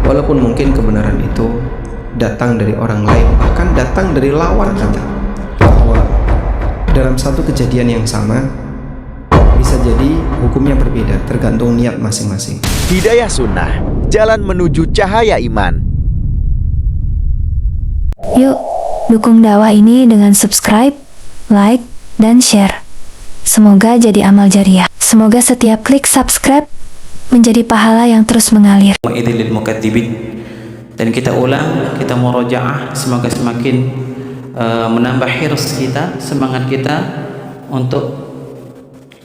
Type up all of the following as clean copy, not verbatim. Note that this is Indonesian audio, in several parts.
walaupun mungkin kebenaran itu datang dari orang lain, bahkan datang dari lawan kita, bahwa dalam satu kejadian yang sama bisa jadi hukumnya berbeda tergantung niat masing-masing. Hidayah Sunnah, jalan menuju cahaya iman. Yuk, dukung dakwah ini dengan subscribe, like, dan share. Semoga jadi amal jariah. Semoga setiap klik subscribe menjadi pahala yang terus mengalir. Dan kita ulang, kita murojaah, semoga semakin menambah hirs kita, semangat kita untuk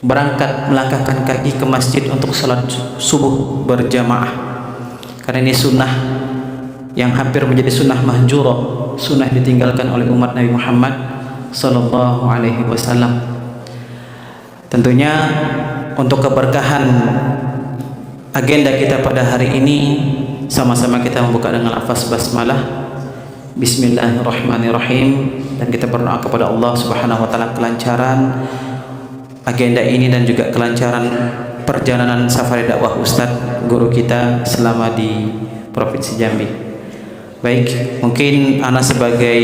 berangkat melangkahkan kaki ke masjid untuk salat subuh berjamaah. Karena ini sunnah yang hampir menjadi sunnah mahjurah, sunnah ditinggalkan oleh umat Nabi Muhammad sallallahu alaihi wasallam. Tentunya untuk keberkahan agenda kita pada hari ini, sama-sama kita membuka dengan lafaz basmalah, bismillahirrahmanirrahim, dan kita berdoa kepada Allah Subhanahu wa taala kelancaran agenda ini dan juga kelancaran perjalanan safari dakwah Ustadz guru kita selama di Provinsi Jambi. Baik, mungkin ana sebagai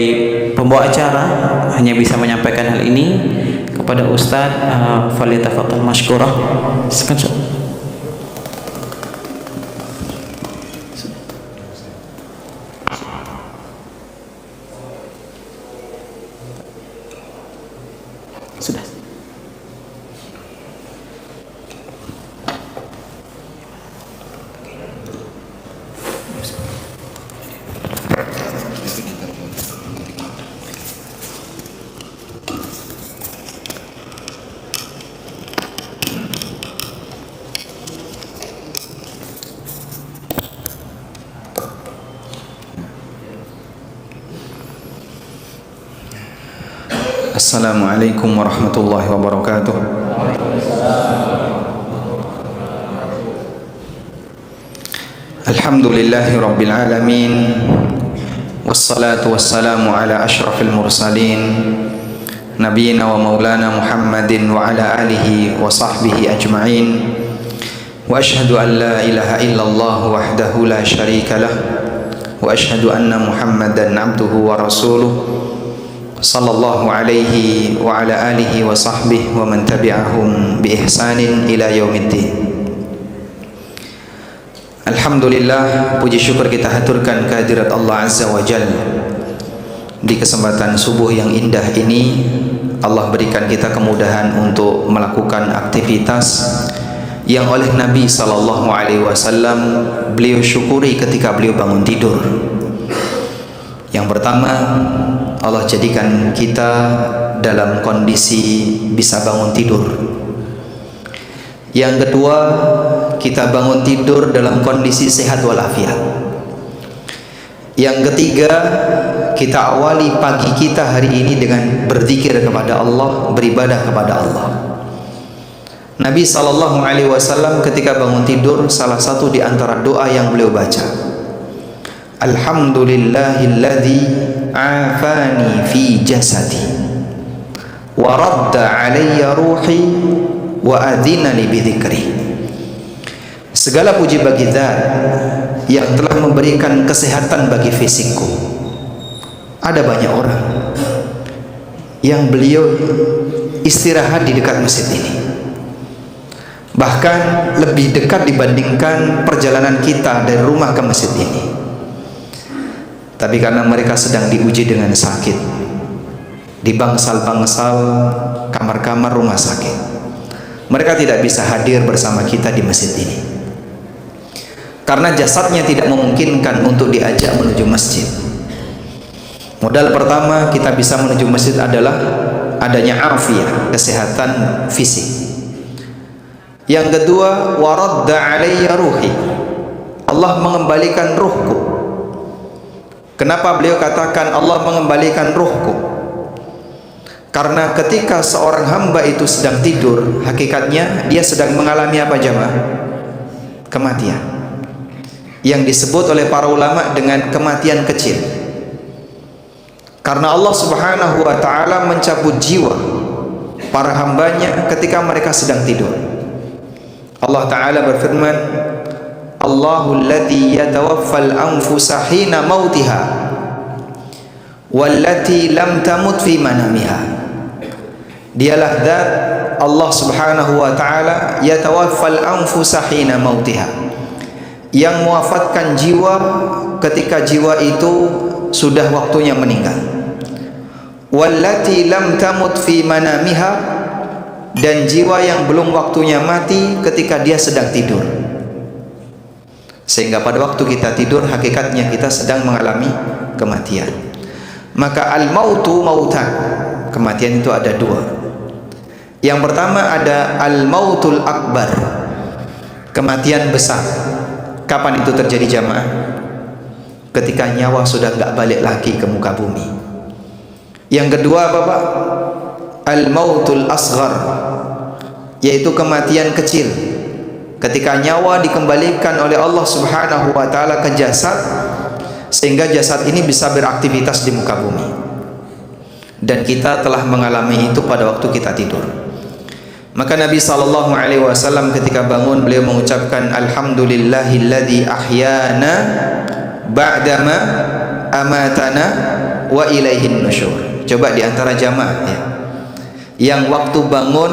pembawa acara hanya bisa menyampaikan hal ini kepada Ustadz. Falyatafaddal mashkurah. Sudah. Assalamualaikum warahmatullahi wabarakatuh. Alhamdulillahi rabbil alamin, wassalatu wassalamu ala ashrafil mursalin, nabiyina wa maulana Muhammadin wa ala alihi wa sahbihi ajma'in. Wa ashhadu an la ilaha illallah wahdahu la syarika lah, wa ashhadu anna Muhammadan abduhu wa rasuluh sallallahu alaihi wa ala alihi wa sahbihi wa man tabi'ahum bi ihsanin ila yaumiddin. Alhamdulillah, puji syukur kita haturkan kehadirat Allah Azza wa Jalla. Di kesempatan subuh yang indah ini, Allah berikan kita kemudahan untuk melakukan aktivitas yang oleh Nabi sallallahu alaihi wasallam beliau syukuri ketika beliau bangun tidur. Yang pertama, Allah jadikan kita dalam kondisi bisa bangun tidur. Yang kedua, kita bangun tidur dalam kondisi sehat walafiat. Yang ketiga, kita awali pagi kita hari ini dengan berzikir kepada Allah, beribadah kepada Allah. Nabi SAW ketika bangun tidur, salah satu di antara doa yang beliau baca, Alhamdulillahilladzi afani fi jasadi wa radda alayya ruhi wa adzinani bidzikri. Segala puji bagi Zat yang telah memberikan kesehatan bagi fisikku. Ada banyak orang yang beliau istirahat di dekat masjid ini, bahkan lebih dekat dibandingkan perjalanan kita dari rumah ke masjid ini. Tapi karena mereka sedang diuji dengan sakit di bangsal-bangsal kamar-kamar rumah sakit, mereka tidak bisa hadir bersama kita di masjid ini karena jasadnya tidak memungkinkan untuk diajak menuju masjid. Modal pertama kita bisa menuju masjid adalah adanya afiah, kesehatan fisik. Yang kedua, waradda alayya ruhi, Allah mengembalikan ruhku. Kenapa beliau katakan Allah mengembalikan ruhku? Karena ketika seorang hamba itu sedang tidur, hakikatnya dia sedang mengalami apa jemaah? Kematian. Yang disebut oleh para ulama dengan kematian kecil. Karena Allah Subhanahu wa taala mencabut jiwa para hambanya ketika mereka sedang tidur. Allah taala berfirman, Allah Allahu alladhi yatawaffal anfusa hina mautiha wallati lam tamut fi manamiha. Dialah zat Allah Subhanahu wa taala yatawaffal anfusa hina mautiha, yang mewafatkan jiwa ketika jiwa itu sudah waktunya meninggal. Wallati lam tamut fi manamiha, dan jiwa yang belum waktunya mati ketika dia sedang tidur. Sehingga pada waktu kita tidur hakikatnya kita sedang mengalami kematian. Maka al-mautu mautan, kematian itu ada dua. Yang pertama ada al-mautul akbar, kematian besar. Kapan itu terjadi jamaah? Ketika nyawa sudah nggak balik lagi ke muka bumi. Yang kedua apa Pak? Al-mautul asghar, yaitu kematian kecil. Ketika nyawa dikembalikan oleh Allah Subhanahu wa taala ke jasad, sehingga jasad ini bisa beraktivitas di muka bumi. Dan kita telah mengalami itu pada waktu kita tidur. Maka Nabi SAW ketika bangun beliau mengucapkan alhamdulillahilladzi ahyana ba'dama amatana wa ilaihin nusyur. Coba di antara jamaah ya, yang waktu bangun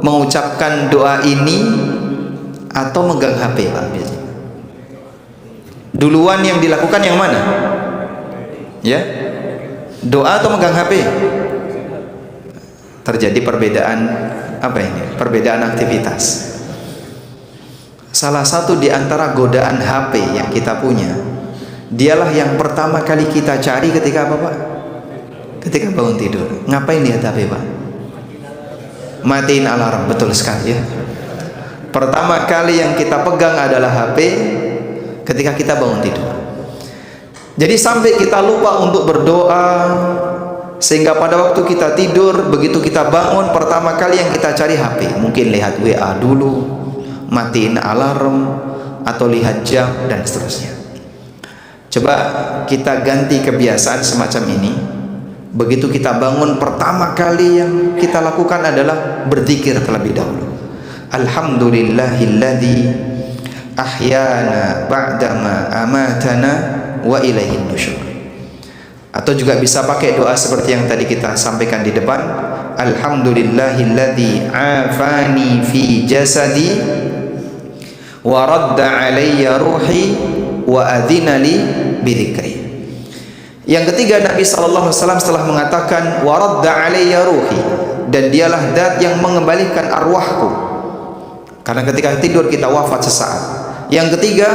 mengucapkan doa ini atau megang HP Pak biasanya. Duluan yang dilakukan yang mana? Ya? Doa atau megang HP? Terjadi perbedaan apa ini? Perbedaan aktivitas. Salah satu di antara godaan HP yang kita punya, dialah yang pertama kali kita cari ketika apa Pak? Ketika bangun tidur. Ngapain lihat HP Pak? Matiin alarm, betul sekali ya. Pertama kali yang kita pegang adalah HP ketika kita bangun tidur. Jadi sampai kita lupa untuk berdoa, sehingga pada waktu kita tidur, begitu kita bangun, pertama kali yang kita cari HP. Mungkin lihat WA dulu, matiin alarm, atau lihat jam, dan seterusnya. Coba kita ganti kebiasaan semacam ini. Begitu kita bangun, pertama kali yang kita lakukan adalah berzikir terlebih dahulu. Alhamdulillahilladzi ahyana ba'dama amatana wa ilaihin nusyur. Atau juga bisa pakai doa seperti yang tadi kita sampaikan di depan, alhamdulillahilladzi afani fi jasadi wa radda alayya ruhi wa adhina li bidzikri. Yang ketiga, Nabi SAW setelah mengatakan wa radda alayya ruhi, dan dialah zat yang mengembalikan arwahku, karena ketika tidur kita wafat sesaat. Yang ketiga,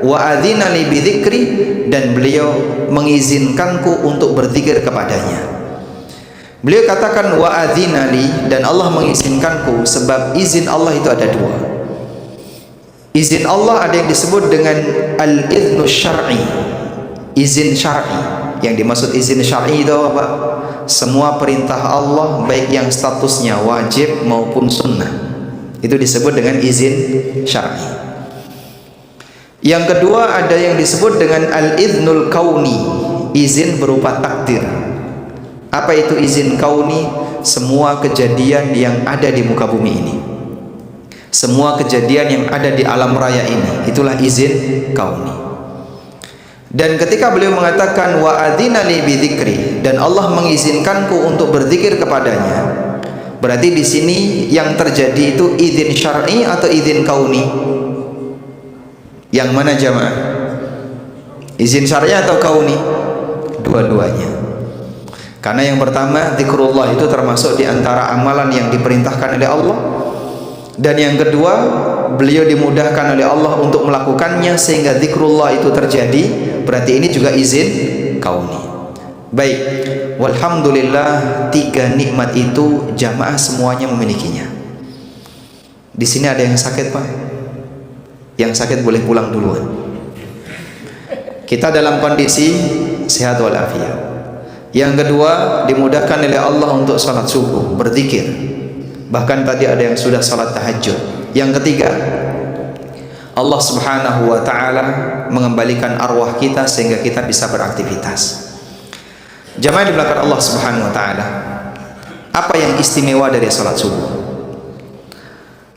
wa adzina li bidzikri, dan beliau mengizinkanku untuk berzikir kepadanya. Beliau katakan wa adzina li, dan Allah mengizinkanku, sebab izin Allah itu ada dua. Izin Allah ada yang disebut dengan al-idznus syar'i, izin syar'i. Yang dimaksud izin syar'i itu apa? Semua perintah Allah baik yang statusnya wajib maupun sunnah, itu disebut dengan izin syar'i. Yang kedua ada yang disebut dengan al-idznul kauni, izin berupa takdir. Apa itu izin kauni? Semua kejadian yang ada di muka bumi ini, semua kejadian yang ada di alam raya ini, itulah izin kauni. Dan ketika beliau mengatakan wa adzina li bidzikri, dan Allah mengizinkanku untuk berzikir kepadanya, berarti di sini yang terjadi itu izin syar'i atau izin kauni? Yang mana jamaah? Izin syar'i atau kauni? Dua-duanya. Karena yang pertama, zikrullah itu termasuk di antara amalan yang diperintahkan oleh Allah. Dan yang kedua, beliau dimudahkan oleh Allah untuk melakukannya sehingga zikrullah itu terjadi. Berarti ini juga izin kauni. Baik, walhamdulillah, tiga nikmat itu jamaah semuanya memilikinya. Di sini ada yang sakit Pak? Yang sakit boleh pulang duluan. Kita dalam kondisi sehat walafiat. Yang kedua, dimudahkan oleh Allah untuk salat subuh, berzikir. Bahkan tadi ada yang sudah salat tahajud. Yang ketiga, Allah Subhanahu wa taala mengembalikan arwah kita sehingga kita bisa beraktivitas. Jamaah di belakang Allah Subhanahu wa taala, apa yang istimewa dari salat subuh?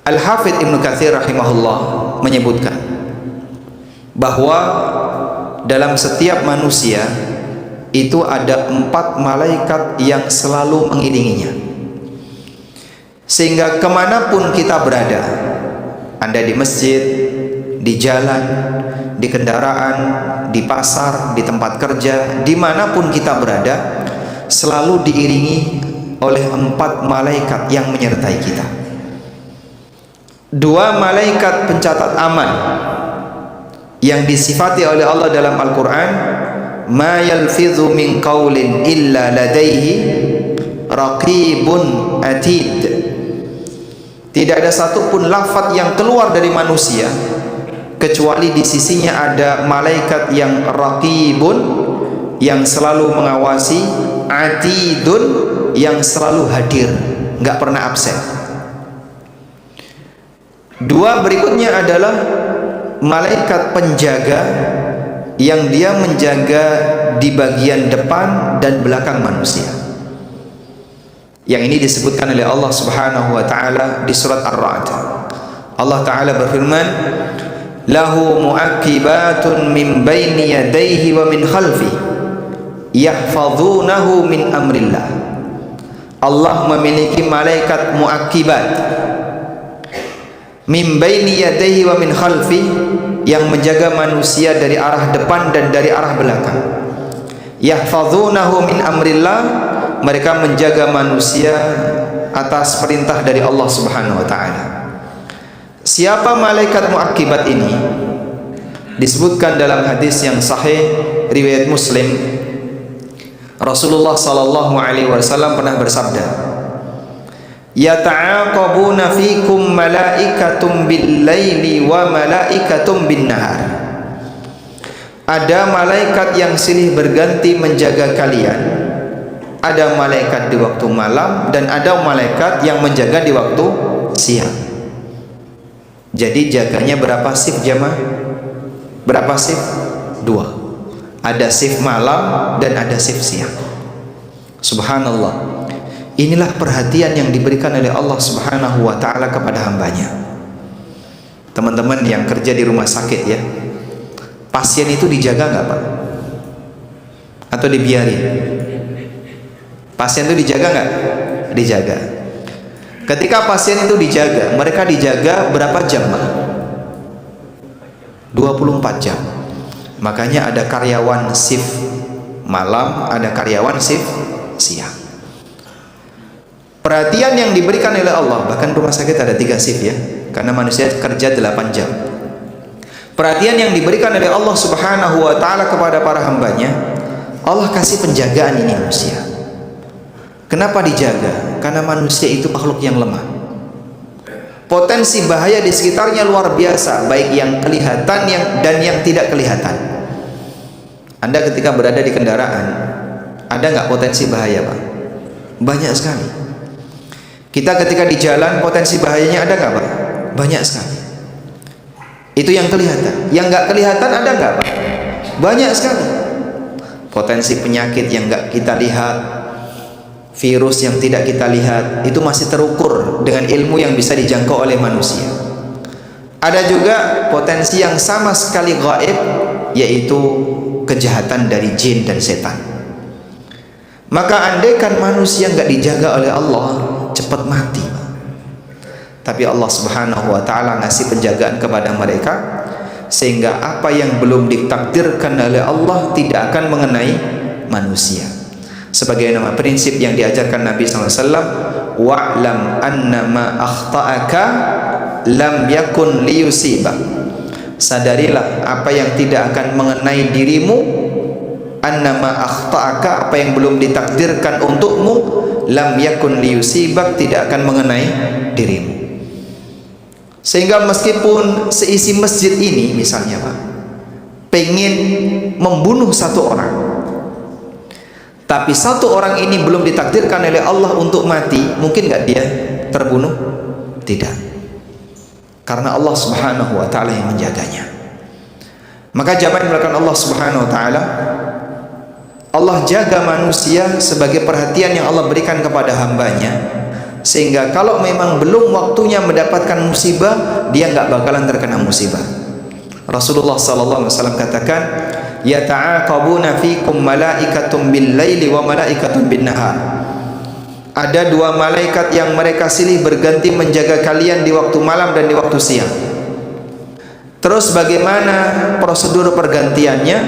Al-Hafidz Ibnu Katsir rahimahullah menyebutkan, bahwa dalam setiap manusia itu ada 4 malaikat yang selalu mengiringinya, sehingga kemanapun kita berada, Anda di masjid, di jalan, di kendaraan, di pasar, di tempat kerja, dimanapun kita berada, selalu diiringi oleh 4 malaikat yang menyertai kita. 2 malaikat pencatat amal yang disifati oleh Allah dalam Al-Quran, ma yalfidhu min qawlin illa ladaihi raqibun atid. Tidak ada satupun lafaz yang keluar dari manusia kecuali di sisinya ada malaikat yang raqibun, yang selalu mengawasi, atidun, yang selalu hadir, nggak pernah absen. 2 berikutnya adalah malaikat penjaga yang dia menjaga di bagian depan dan belakang manusia. Yang ini disebutkan oleh Allah Subhanahu wa taala di surat Ar-Ra'd. Allah taala berfirman, lahu mu'aqibatun min baini yadayhi wa min khalfi yahfazunahu min amrillah. Allah memiliki malaikat mu'aqibat min baini yadayhi wa min khalfi, yang menjaga manusia dari arah depan dan dari arah belakang. Yahfazunahu min amrillah, mereka menjaga manusia atas perintah dari Allah Subhanahu wa taala. Siapa malaikat muakibat ini? Disebutkan dalam hadis yang sahih riwayat Muslim, Rasulullah sallallahu alaihi wasallam pernah bersabda, yata'aqabuna fikum malaikatum bil-laili wa malaikatum bin-nahar. Ada malaikat yang silih berganti menjaga kalian. Ada malaikat di waktu malam dan ada malaikat yang menjaga di waktu siang. Jadi jaganya berapa shift jamaah? Berapa shift? 2. Ada shift malam dan ada shift siang. Subhanallah. Inilah perhatian yang diberikan oleh Allah Subhanahu wa taala kepada hambanya. Teman-teman yang kerja di rumah sakit ya, pasien itu dijaga nggak Pak? Atau dibiarin? Pasien itu dijaga nggak? Dijaga. Ketika pasien itu dijaga, mereka dijaga berapa jam Pak? 24 jam. Makanya ada karyawan shift malam, ada karyawan shift siang. Perhatian yang diberikan oleh Allah, bahkan rumah sakit ada 3 shift ya, karena manusia kerja 8 jam. Perhatian yang diberikan oleh Allah Subhanahu wa taala kepada para hambanya, Allah kasih penjagaan ini manusia. Kenapa dijaga? Karena manusia itu makhluk yang lemah. Potensi bahaya di sekitarnya luar biasa, baik yang kelihatan dan yang tidak kelihatan. Anda ketika berada di kendaraan, ada nggak potensi bahaya Pak? Banyak sekali. Kita ketika di jalan, potensi bahayanya ada nggak Pak? Banyak sekali. Itu yang kelihatan. Yang nggak kelihatan ada nggak Pak? Banyak sekali. Potensi penyakit yang nggak kita lihat, virus yang tidak kita lihat, itu masih terukur dengan ilmu yang bisa dijangkau oleh manusia. Ada juga potensi yang sama sekali gaib, yaitu kejahatan dari jin dan setan. Maka andaikan manusia nggak dijaga oleh Allah, cepat mati. Tapi Allah Subhanahu wa taala ngasih penjagaan kepada mereka, sehingga apa yang belum ditakdirkan oleh Allah tidak akan mengenai manusia. Sebagai nama prinsip yang diajarkan Nabi SAW, wa'lam annama akhta'aka lam yakun liyusibak. Sadarilah apa yang tidak akan mengenai dirimu, annama akhta'aka, apa yang belum ditakdirkan untukmu, lam yakun liyusibak, tidak akan mengenai dirimu. Sehingga meskipun seisi masjid ini misalnya Pak pengen membunuh satu orang, tapi satu orang ini belum ditakdirkan oleh Allah untuk mati, mungkin nggak dia terbunuh? Tidak, karena Allah Subhanahu wa taala yang menjaganya. Maka jamaah yang Allah Subhanahu wa taala, Allah jaga manusia sebagai perhatian yang Allah berikan kepada hambanya, sehingga kalau memang belum waktunya mendapatkan musibah, dia nggak bakalan terkena musibah. Rasulullah sallallahu alaihi wasallam katakan, yata'aqabuna fikum malaikatun bil laili wa malaikatun bin nahar. Ada dua malaikat yang mereka silih berganti menjaga kalian di waktu malam dan di waktu siang. Terus bagaimana prosedur pergantiannya?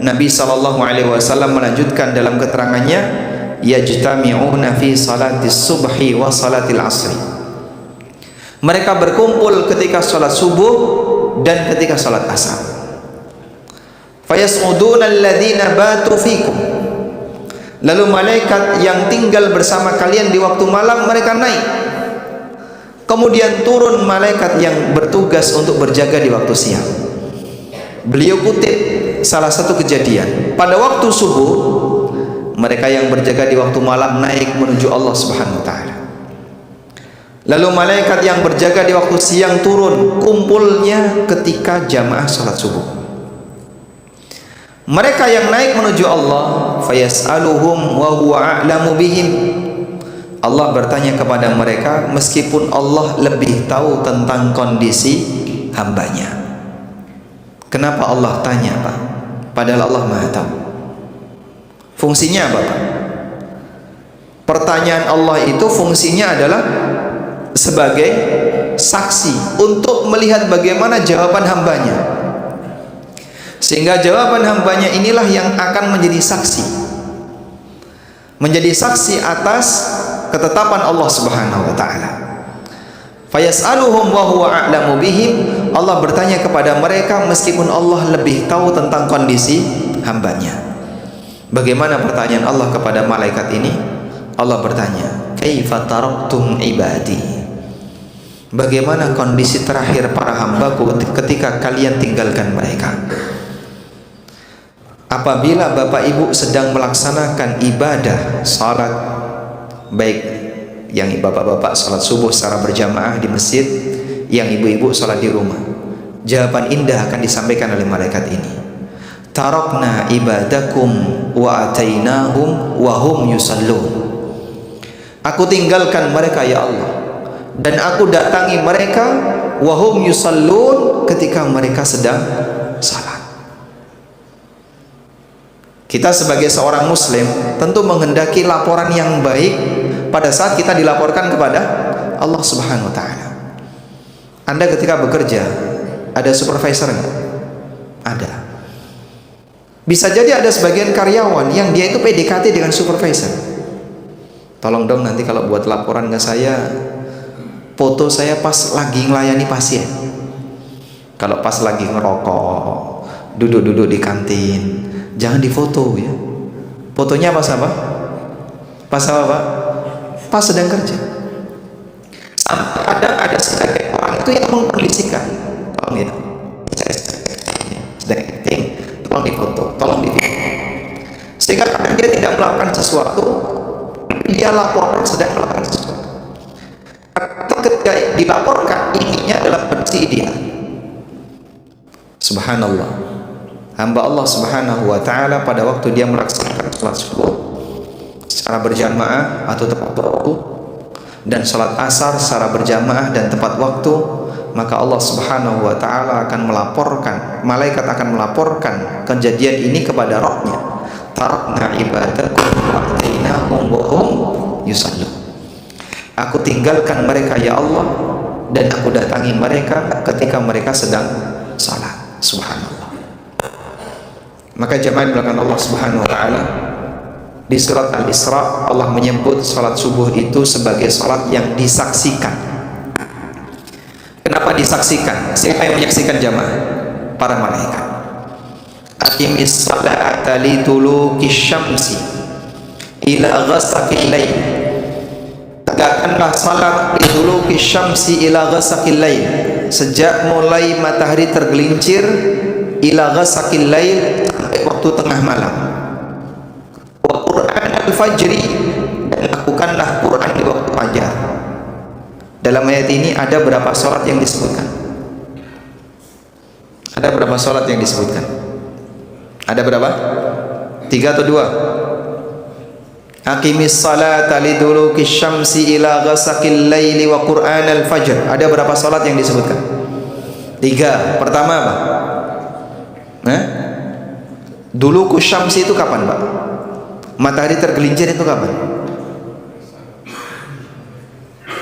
Nabi sallallahu alaihi wasallam melanjutkan dalam keterangannya, yajtami'una fi salatis subhi wa salatil asri. Mereka berkumpul ketika salat subuh dan ketika salat asar. Fayas'uduna alladhina batu fikum. Lalu malaikat yang tinggal bersama kalian di waktu malam mereka naik. Kemudian turun malaikat yang bertugas untuk berjaga di waktu siang. Beliau kutip salah satu kejadian. Pada waktu subuh, mereka yang berjaga di waktu malam naik menuju Allah Subhanahu wa taala. Lalu malaikat yang berjaga di waktu siang turun, kumpulnya ketika jamaah salat subuh. Mereka yang naik menuju Allah, fayas'aluhum wa huwa a'lamu bihim. Allah bertanya kepada mereka meskipun Allah lebih tahu tentang kondisi hambanya. Kenapa Allah tanya, Pak? Padahal Allah Maha tahu. Fungsinya apa, Pak? Pertanyaan Allah itu fungsinya adalah sebagai saksi untuk melihat bagaimana jawaban hambanya, sehingga jawaban hambanya inilah yang akan menjadi saksi atas ketetapan Allah Subhanahu wa taala. Fayas'aluhum wa huwa a'lamu bihim. Allah bertanya kepada mereka meskipun Allah lebih tahu tentang kondisi hambanya. Bagaimana pertanyaan Allah kepada malaikat ini? Allah bertanya, kaifa taraktum ibadi? Bagaimana kondisi terakhir para hambaku ketika kalian tinggalkan mereka? Apabila Bapak Ibu sedang melaksanakan ibadah salat, baik yang bapak-bapak salat subuh secara berjamaah di masjid, yang ibu-ibu salat di rumah, jawaban indah akan disampaikan oleh malaikat ini. Tarakna ibadakum wa atainahum wa hum yusallun. Aku tinggalkan mereka ya Allah, dan aku datangi mereka wahum yusallun ketika mereka sedang salat. Kita sebagai seorang muslim tentu menghendaki laporan yang baik pada saat kita dilaporkan kepada Allah Subhanahu wa taala. Anda ketika bekerja ada supervisor enggak? Ada. Bisa jadi ada sebagian karyawan yang dia itu PDKT dengan supervisor. Tolong dong nanti kalau buat laporan ke saya, foto saya pas lagi melayani pasien. Kalau pas lagi ngerokok, duduk-duduk di kantin, jangan difoto ya. Fotonya pas apa? Pas apa, Pak? Pas sedang kerja. Sampai kadang ada sebagian orang itu yang mengkondisikan, tolong ya, saya sedang acting, tolong difoto, tolong difoto. Sehingga kadang dia tidak melakukan sesuatu, dia laporkan sedang melakukan sesuatu. Ketika dilaporkan ininya adalah versi ideal. Subhanallah, hamba Allah Subhanahu wa taala pada waktu dia melaksanakan salat subuh secara berjamaah atau tepat waktu, dan salat asar secara berjamaah dan tepat waktu, maka Allah Subhanahu wa taala akan melaporkan, malaikat akan melaporkan kejadian ini kepada Rabb-Nya. Tarakna ibadakum wa atainahum wa hum yusallun. Aku tinggalkan mereka ya Allah, dan aku datangi mereka ketika mereka sedang salat. Subhanallah. Maka jemaah belakang Allah Subhanahu wa taala, di surat Al-Isra Allah menyebut salat subuh itu sebagai salat yang disaksikan. Kenapa disaksikan? Siapa yang menyaksikan jemaah? Para malaikat. Aqimis salata liduluki syamsi ila ghasaqil lail. Tegakkanlah salat liduluki syamsi ila ghasaqil lail, sejak mulai matahari tergelincir, ila ghasaqil lail, sampai waktu tengah malam. Wa Qur'an al-fajri, dan lakukanlah Quran di waktu fajar. Dalam ayat ini ada berapa salat yang disebutkan? Ada berapa salat yang disebutkan? Ada berapa? 3 atau 2? Aqimis salata liduluki syamsi ila ghasaqil laili wa Qur'an al-fajr. Ada berapa salat yang disebutkan? 3. Pertama apa? Dulu kusyamsi itu kapan Pak? Matahari tergelincir itu kapan?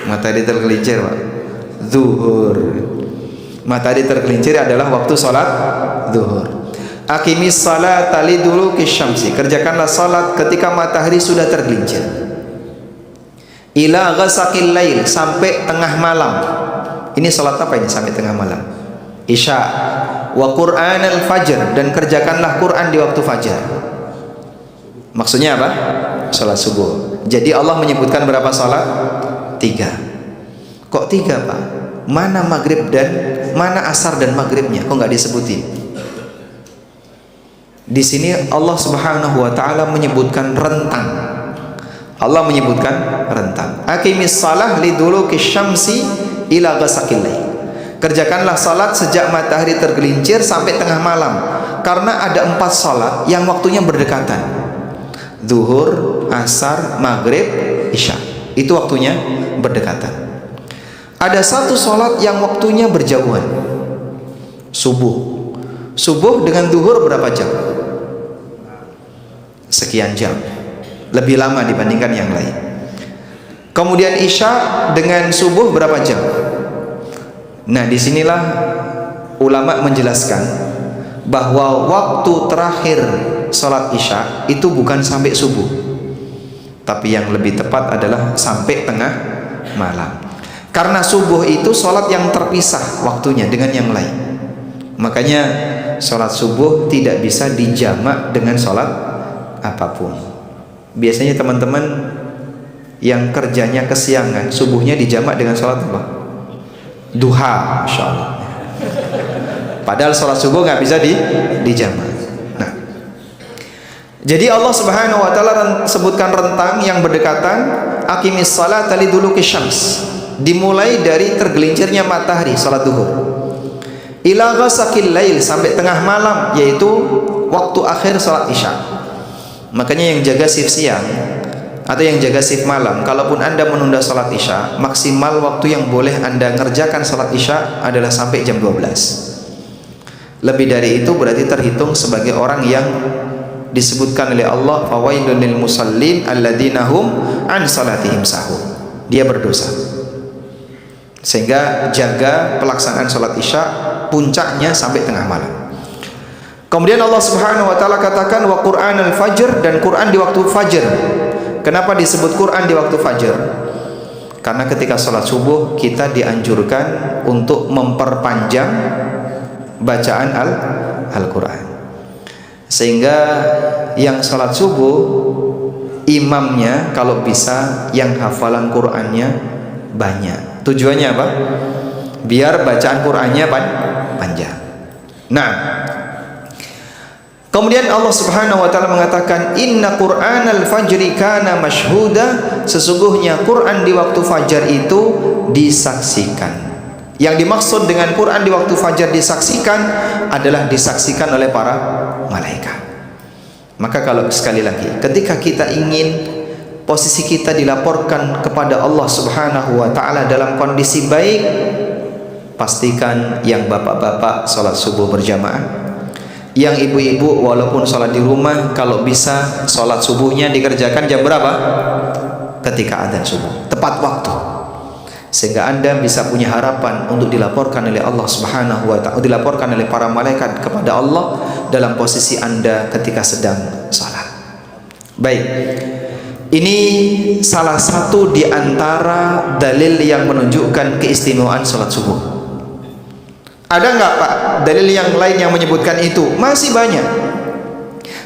Matahari tergelincir Pak, zuhur. Matahari tergelincir adalah waktu salat zuhur. Aqimis salata liduluki syamsi, kerjakanlah salat ketika matahari sudah tergelincir. Ila ghasaqil lail, sampai tengah malam. Ini salat apa ini sampai tengah malam? Isya. Wa Qur'anal fajr, dan kerjakanlah Quran di waktu fajar. Maksudnya apa? Salat subuh. Jadi Allah menyebutkan berapa salat? 3. Kok 3 Pak? Mana maghrib dan mana asar dan maghribnya? Kok nggak disebutin? Di sini Allah Subhanahu wa taala menyebutkan rentang. Allah menyebutkan rentang. Aqimis shalah liduluki syamsi ila ghasaqil lail. Kerjakanlah salat sejak matahari tergelincir sampai tengah malam. Karena ada 4 salat yang waktunya berdekatan. Zuhur, asar, maghrib, isya. Itu waktunya berdekatan. Ada 1 salat yang waktunya berjauhan. Subuh. Subuh dengan zuhur berapa jam? Sekian jam. Lebih lama dibandingkan yang lain. Kemudian isya dengan subuh berapa jam? Nah, disinilah ulama menjelaskan bahwa waktu terakhir sholat isya itu bukan sampai subuh, tapi yang lebih tepat adalah sampai tengah malam. Karena subuh itu sholat yang terpisah waktunya dengan yang lain. Makanya sholat subuh tidak bisa dijamak dengan sholat apapun. Biasanya teman-teman yang kerjanya kesiangan, subuhnya dijamak dengan sholat apa? Duha, Masya Allah. Padahal sholat subuh nggak bisa dijamak. Nah, jadi Allah Subhanahu wa taala sebutkan rentang yang berdekatan. Aqimis salata liduluki syams, dimulai dari tergelincirnya matahari, salat duhur, ila ghasaqil lail, sampai tengah malam, yaitu waktu akhir salat isya. Makanya yang jaga shift siang atau yang jaga shift malam, kalaupun Anda menunda salat isya, maksimal waktu yang boleh Anda ngerjakan salat isya adalah sampai jam 12. Lebih dari itu berarti terhitung sebagai orang yang disebutkan oleh Allah, fawailun lil musallin alladzina hum an salatihim sahun. Dia berdosa. Sehingga jaga pelaksanaan salat isya, puncaknya sampai tengah malam. Kemudian Allah Subhanahu wa taala katakan wa Qur'anal fajr, dan Quran di waktu fajar. Kenapa disebut Quran di waktu fajar? Karena ketika sholat subuh kita dianjurkan untuk memperpanjang bacaan Al-Quran. Sehingga yang sholat subuh, imamnya kalau bisa yang hafalan Qurannya banyak. Tujuannya apa? Biar bacaan Qurannya panjang. Nah, kemudian Allah Subhanahu wa taala mengatakan inna Qur'anal fajri kana masyhuda, sesungguhnya Quran di waktu fajar itu disaksikan. Yang dimaksud dengan Quran di waktu fajar disaksikan adalah disaksikan oleh para malaikat. Maka kalau sekali lagi ketika kita ingin posisi kita dilaporkan kepada Allah Subhanahu wa taala dalam kondisi baik, pastikan yang bapak-bapak salat subuh berjamaah, yang ibu-ibu walaupun sholat di rumah, kalau bisa sholat subuhnya dikerjakan jam berapa? Ketika adzan subuh, tepat waktu, sehingga Anda bisa punya harapan untuk dilaporkan oleh Allah Subhanahu wa taala, dilaporkan oleh para malaikat kepada Allah dalam posisi Anda ketika sedang sholat. Baik, ini salah satu di antara dalil yang menunjukkan keistimewaan sholat subuh. Ada nggak Pak dalil yang lain yang menyebutkan itu? Masih banyak.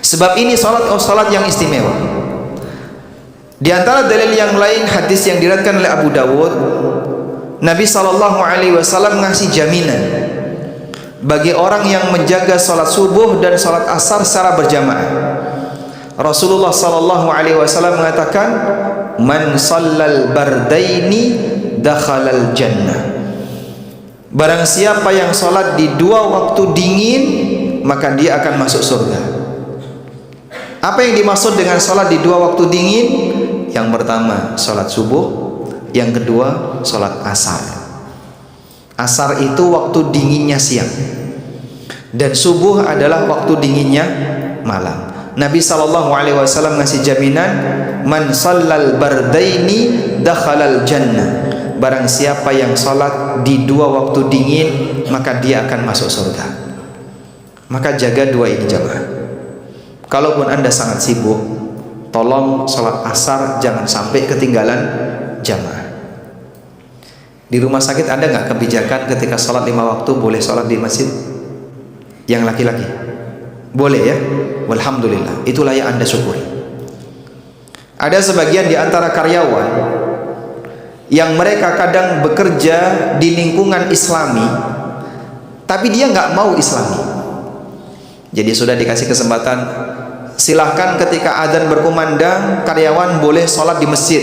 Sebab ini salat yang istimewa. Di antara dalil yang lain, hadis yang diriwayatkan oleh Abu Dawud, Nabi SAW ngasih jaminan bagi orang yang menjaga salat subuh dan salat asar secara berjamaah. Rasulullah SAW mengatakan, man shallal bardaini dakhalal jannah. Barang siapa yang sholat di 2 waktu dingin, maka dia akan masuk surga. Apa yang dimaksud dengan sholat di 2 waktu dingin? Yang pertama sholat subuh, yang kedua sholat asar. Asar itu waktu dinginnya siang. Dan subuh adalah waktu dinginnya malam. Nabi SAW ngasih jaminan, man sallal bardaini dakhalal jannah. Barang siapa yang salat di dua waktu dingin, maka dia akan masuk surga. Maka jaga dua ini jamaah. Kalaupun Anda sangat sibuk, tolong salat asar jangan sampai ketinggalan jamaah. Di rumah sakit ada nggak kebijakan ketika salat 5 waktu boleh salat di masjid? Yang laki-laki boleh ya, walhamdulillah, itulah yang Anda syukuri. Ada sebagian di antara karyawan yang mereka kadang bekerja di lingkungan islami, tapi dia nggak mau islami. Jadi sudah dikasih kesempatan, silahkan ketika adzan berkumandang karyawan boleh sholat di masjid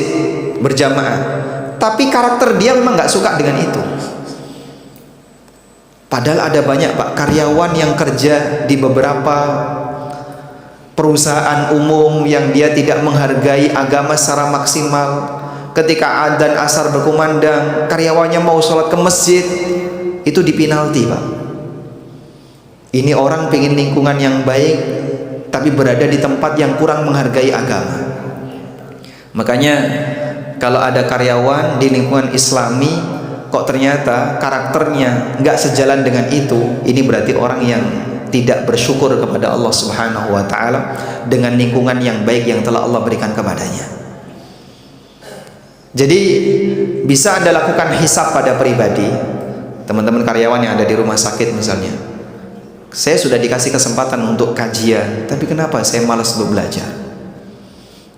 berjamaah, tapi karakter dia memang nggak suka dengan itu. Padahal ada banyak Pak karyawan yang kerja di beberapa perusahaan umum yang dia tidak menghargai agama secara maksimal. Ketika adzan asar berkumandang, karyawannya mau sholat ke masjid, itu dipinalti Pak. Ini orang pengen lingkungan yang baik, tapi berada di tempat yang kurang menghargai agama. Makanya kalau ada karyawan di lingkungan islami, kok ternyata karakternya nggak sejalan dengan itu, ini berarti orang yang tidak bersyukur kepada Allah Subhanahu wa Ta'ala dengan lingkungan yang baik yang telah Allah berikan kepadanya. Jadi bisa Anda lakukan hisab pada pribadi, teman-teman karyawan yang ada di rumah sakit misalnya. Saya sudah dikasih kesempatan untuk kajian, tapi kenapa saya malas untuk belajar?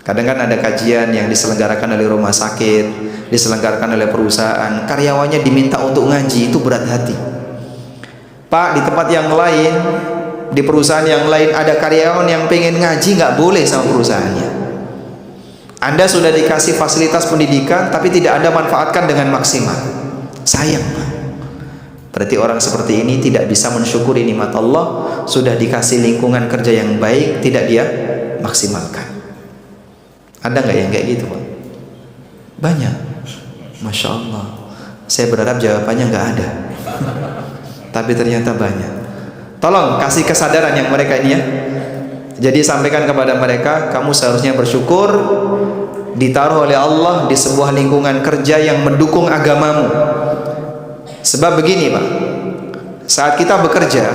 Kadang kan ada kajian yang diselenggarakan oleh rumah sakit, diselenggarakan oleh perusahaan, karyawannya diminta untuk ngaji, itu berat hati. Pak, di tempat yang lain, di perusahaan yang lain ada karyawan yang pengen ngaji, nggak boleh sama perusahaannya. Anda sudah dikasih fasilitas pendidikan, tapi tidak Anda manfaatkan dengan maksimal. Sayang, Pak. Berarti orang seperti ini tidak bisa mensyukuri nikmat Allah. Sudah dikasih lingkungan kerja yang baik, tidak dia maksimalkan. Ada nggak yang kayak gitu Pak? Banyak. Masya Allah. Saya berharap jawabannya nggak ada. Tapi ternyata banyak. Tolong kasih kesadaran yang mereka ini ya. Jadi sampaikan kepada mereka, kamu seharusnya bersyukur ditaruh oleh Allah di sebuah lingkungan kerja yang mendukung agamamu. Sebab begini Pak, saat kita bekerja,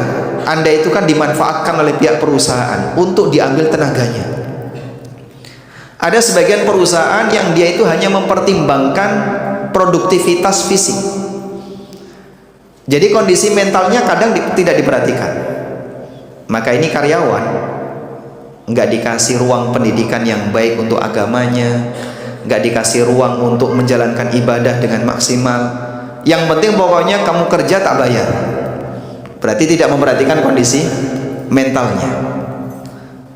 Anda itu kan dimanfaatkan oleh pihak perusahaan untuk diambil tenaganya. Ada sebagian perusahaan yang dia itu hanya mempertimbangkan produktivitas fisik. Jadi kondisi mentalnya kadang tidak diperhatikan. Maka ini karyawan nggak dikasih ruang pendidikan yang baik untuk agamanya, nggak dikasih ruang untuk menjalankan ibadah dengan maksimal. Yang penting pokoknya kamu kerja tak bayar. Berarti tidak memperhatikan kondisi mentalnya.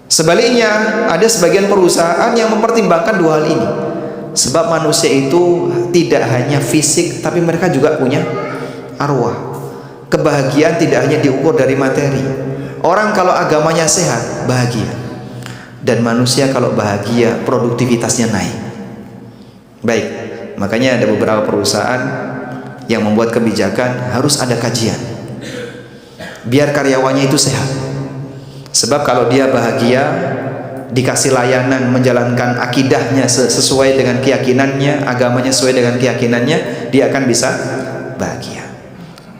Sebaliknya, ada sebagian perusahaan yang mempertimbangkan dua hal ini. Sebab manusia itu tidak hanya fisik, tapi mereka juga punya arwah. Kebahagiaan tidak hanya diukur dari materi. Orang kalau agamanya sehat, bahagia. Dan manusia kalau bahagia, produktivitasnya naik. Baik, makanya ada beberapa perusahaan yang membuat kebijakan harus ada kajian. Biar karyawannya itu sehat. Sebab kalau dia bahagia, dikasih layanan menjalankan akidahnya sesuai dengan keyakinannya, agamanya sesuai dengan keyakinannya, dia akan bisa bahagia.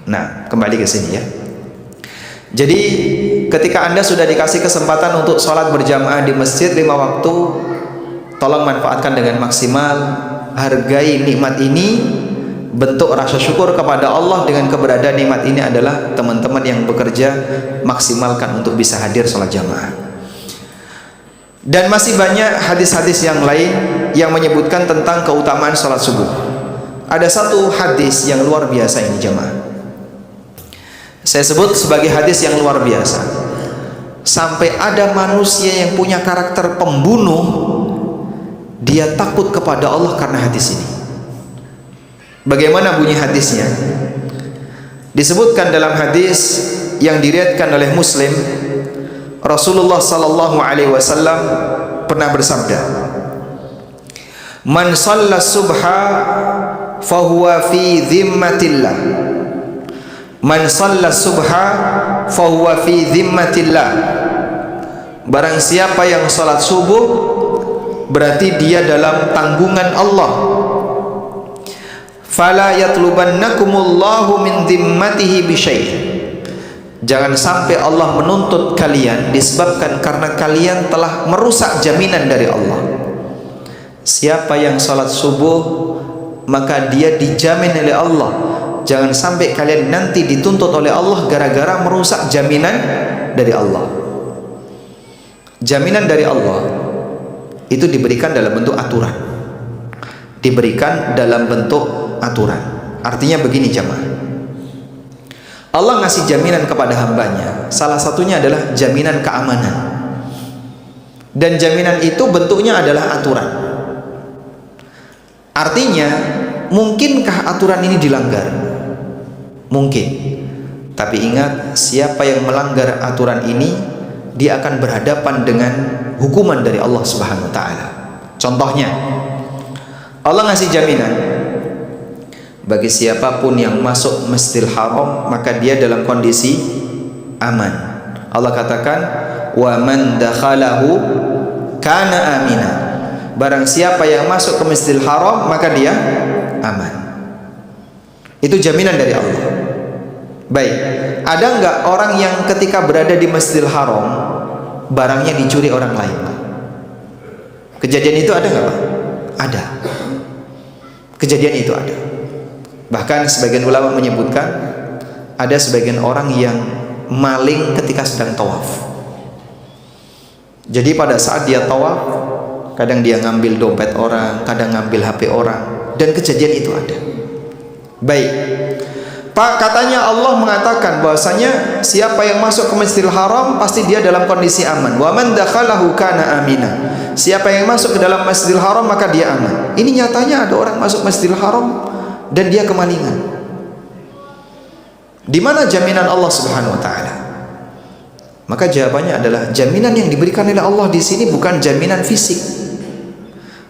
Nah, kembali ke sini ya. Jadi ketika Anda sudah dikasih kesempatan untuk sholat berjamaah di masjid 5 waktu, tolong manfaatkan dengan maksimal, hargai nikmat ini. Bentuk rasa syukur kepada Allah dengan keberadaan nikmat ini adalah teman-teman yang bekerja maksimalkan untuk bisa hadir sholat jamaah. Dan masih banyak hadis-hadis yang lain yang menyebutkan tentang keutamaan sholat subuh. Ada satu hadis yang luar biasa ini jamaah, saya sebut sebagai hadis yang luar biasa. Sampai ada manusia yang punya karakter pembunuh, dia takut kepada Allah karena hadis ini. Bagaimana bunyi hadisnya? Disebutkan dalam hadis yang diriwayatkan oleh Muslim, Rasulullah sallallahu alaihi wasallam pernah bersabda, "Man shalla subha fahuwa fi dhimmatillah." Man shalla subha fahuwa fi dhimmatillah. Barang siapa yang salat subuh berarti dia dalam tanggungan Allah. Fala yatlubannakumullahu min dhimmatihi bisyai'. Jangan sampai Allah menuntut kalian disebabkan karena kalian telah merusak jaminan dari Allah. Siapa yang salat subuh maka dia dijamin oleh Allah. Jangan sampai kalian nanti dituntut oleh Allah gara-gara merusak jaminan dari Allah. Jaminan dari Allah itu diberikan dalam bentuk aturan. Diberikan dalam bentuk aturan. Artinya begini jamaah. Allah ngasih jaminan kepada hambanya. Salah satunya adalah jaminan keamanan. Dan jaminan itu bentuknya adalah aturan. Artinya, mungkinkah aturan ini dilanggar? Mungkin. Tapi ingat, siapa yang melanggar aturan ini, dia akan berhadapan dengan hukuman dari Allah Subhanahu wa taala. Contohnya, Allah ngasih jaminan bagi siapapun yang masuk Masjidil Haram maka dia dalam kondisi aman. Allah katakan, "Wa man dakhalahu kana amina." Barang siapa yang masuk ke Masjidil Haram maka dia aman. Itu jaminan dari Allah. Baik, ada enggak orang yang ketika berada di Masjidil Haram barangnya dicuri orang lain? Kejadian itu ada enggak, Pak? Ada. Kejadian itu ada. Bahkan sebagian ulama menyebutkan ada sebagian orang yang maling ketika sedang tawaf. Jadi pada saat dia tawaf, kadang dia ngambil dompet orang, kadang ngambil HP orang, dan kejadian itu ada. Baik, Pak, katanya Allah mengatakan bahwasanya siapa yang masuk ke Masjidil Haram pasti dia dalam kondisi aman. Wa man dakhalahu kana amina. Siapa yang masuk ke dalam Masjidil Haram maka dia aman. Ini nyatanya ada orang masuk Masjidil Haram dan dia kemalingan. Di mana jaminan Allah Subhanahu wa taala? Maka jawabannya adalah jaminan yang diberikan oleh Allah di sini bukan jaminan fisik.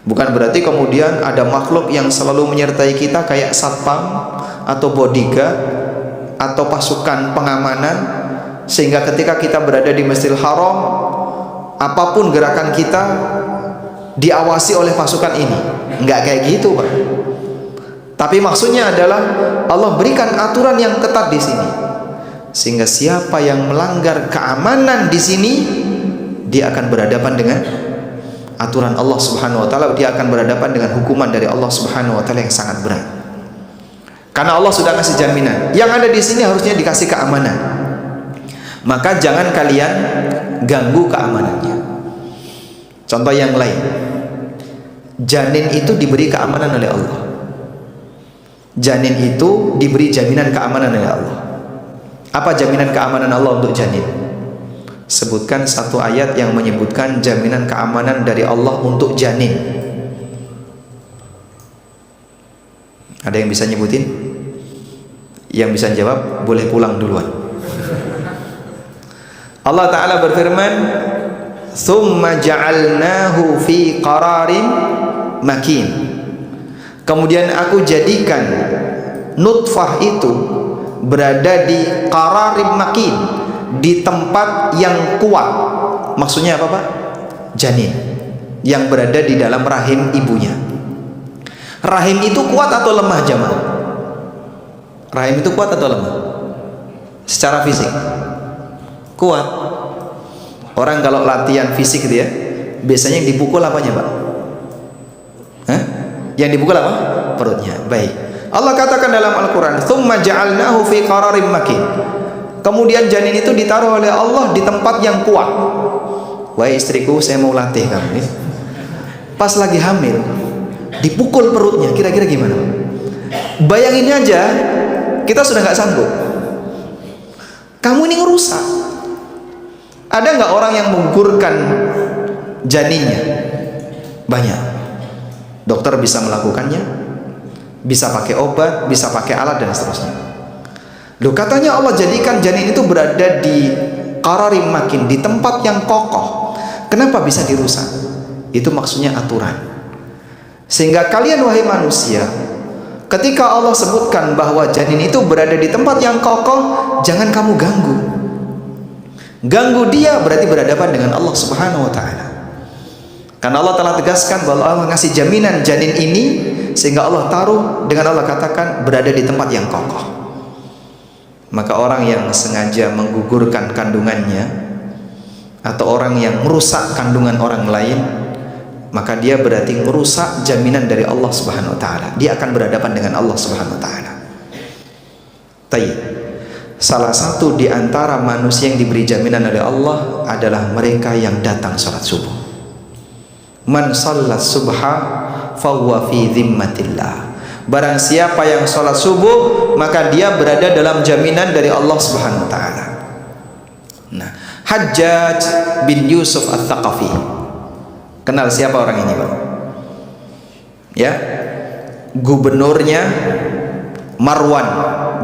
Bukan berarti kemudian ada makhluk yang selalu menyertai kita kayak satpam atau bodyguard atau pasukan pengamanan sehingga ketika kita berada di Masjidil Haram apapun gerakan kita diawasi oleh pasukan ini. Enggak kayak gitu, Pak. Tapi maksudnya adalah Allah berikan aturan yang ketat di sini. Sehingga siapa yang melanggar keamanan di sini dia akan berhadapan dengan aturan Allah Subhanahu wa taala, dia akan berhadapan dengan hukuman dari Allah Subhanahu wa taala yang sangat berat. Karena Allah sudah kasih jaminan. Yang ada di sini harusnya dikasih keamanan. Maka jangan kalian ganggu keamanannya. Contoh yang lain. Janin itu diberi keamanan oleh Allah. Janin itu diberi jaminan keamanan oleh Allah. Apa jaminan keamanan Allah untuk janin? Sebutkan satu ayat yang menyebutkan jaminan keamanan dari Allah untuk janin. Ada yang bisa nyebutin? Yang bisa jawab boleh pulang duluan. Allah Ta'ala berfirman, "Tsumma ja'alnahu fi qararin makin." Kemudian aku jadikan nutfah itu berada di qararin makin, di tempat yang kuat. Maksudnya apa, Pak? Janin yang berada di dalam rahim ibunya. Rahim itu kuat atau lemah, jamaah? Rahim itu kuat atau lemah? Secara fisik kuat. Orang kalau latihan fisik gitu ya, biasanya yang dipukul apanya, Pak? Hah? Yang dipukul apa? Perutnya. Baik. Allah katakan dalam Al-Quran, "Tsumma ja'alnahu fi qararin makin." Kemudian janin itu ditaruh oleh Allah di tempat yang kuat. Wahai istriku, saya mau latih kamu. Pas lagi hamil, dipukul perutnya, kira-kira gimana? Bayangin aja, kita sudah nggak sanggup. Kamu ini ngerusak. Ada nggak orang yang menggugurkan janinnya? Banyak. Dokter bisa melakukannya, bisa pakai obat, bisa pakai alat dan seterusnya. Loh, katanya Allah jadikan janin itu berada di qararim makin, di tempat yang kokoh. Kenapa bisa dirusak? Itu maksudnya aturan. Sehingga kalian wahai manusia, ketika Allah sebutkan bahwa janin itu berada di tempat yang kokoh, jangan kamu ganggu. Ganggu dia berarti berhadapan dengan Allah Subhanahu wa taala. Karena Allah telah tegaskan bahwa Allah ngasih jaminan janin ini, sehingga Allah taruh dengan Allah katakan berada di tempat yang kokoh. Maka orang yang sengaja menggugurkan kandungannya atau orang yang merusak kandungan orang lain, maka dia berarti merusak jaminan dari Allah Subhanahu wa taala. Dia akan berhadapan dengan Allah Subhanahu wa taala. Tayyib. Salah satu di antara manusia yang diberi jaminan oleh Allah adalah mereka yang datang salat subuh. Man sallat subha fahuwa fi dhimmatillah. Barang siapa yang salat subuh, maka dia berada dalam jaminan dari Allah Subhanahu wa taala. Nah, Hajjaj bin Yusuf Ats-Tsaqafi. Kenal siapa orang ini, Pak? Ya. Gubernurnya Marwan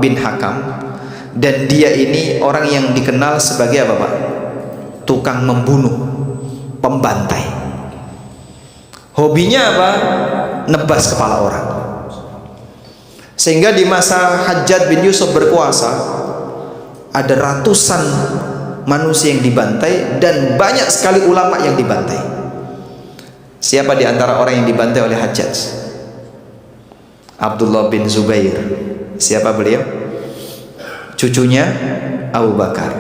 bin Hakam, dan dia ini orang yang dikenal sebagai apa, Pak? Tukang membunuh, pembantai. Hobinya apa? Nebas kepala orang. Sehingga di masa Hajjaj bin Yusuf berkuasa, ada ratusan manusia yang dibantai dan banyak sekali ulama yang dibantai. Siapa di antara orang yang dibantai oleh Hajjaj? Abdullah bin Zubair. Siapa beliau? Cucunya Abu Bakar.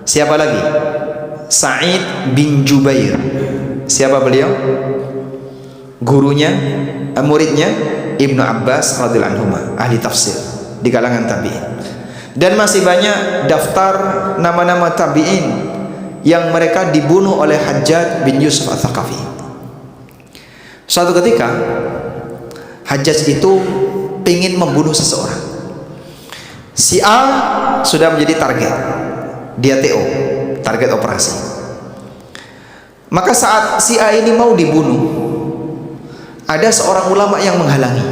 Siapa lagi? Sa'id bin Jubair. Siapa beliau? Gurunya, muridnya Ibnu Abbas radhiyallahu anhu, ahli tafsir di kalangan tabi'in. Dan masih banyak daftar nama-nama tabi'in yang mereka dibunuh oleh Hajjaj bin Yusuf Ats-Tsaqafi. Suatu ketika Hajjaj itu ingin membunuh seseorang. Si A sudah menjadi target, dia TO, target operasi. Maka saat si A ini mau dibunuh, ada seorang ulama yang menghalangi,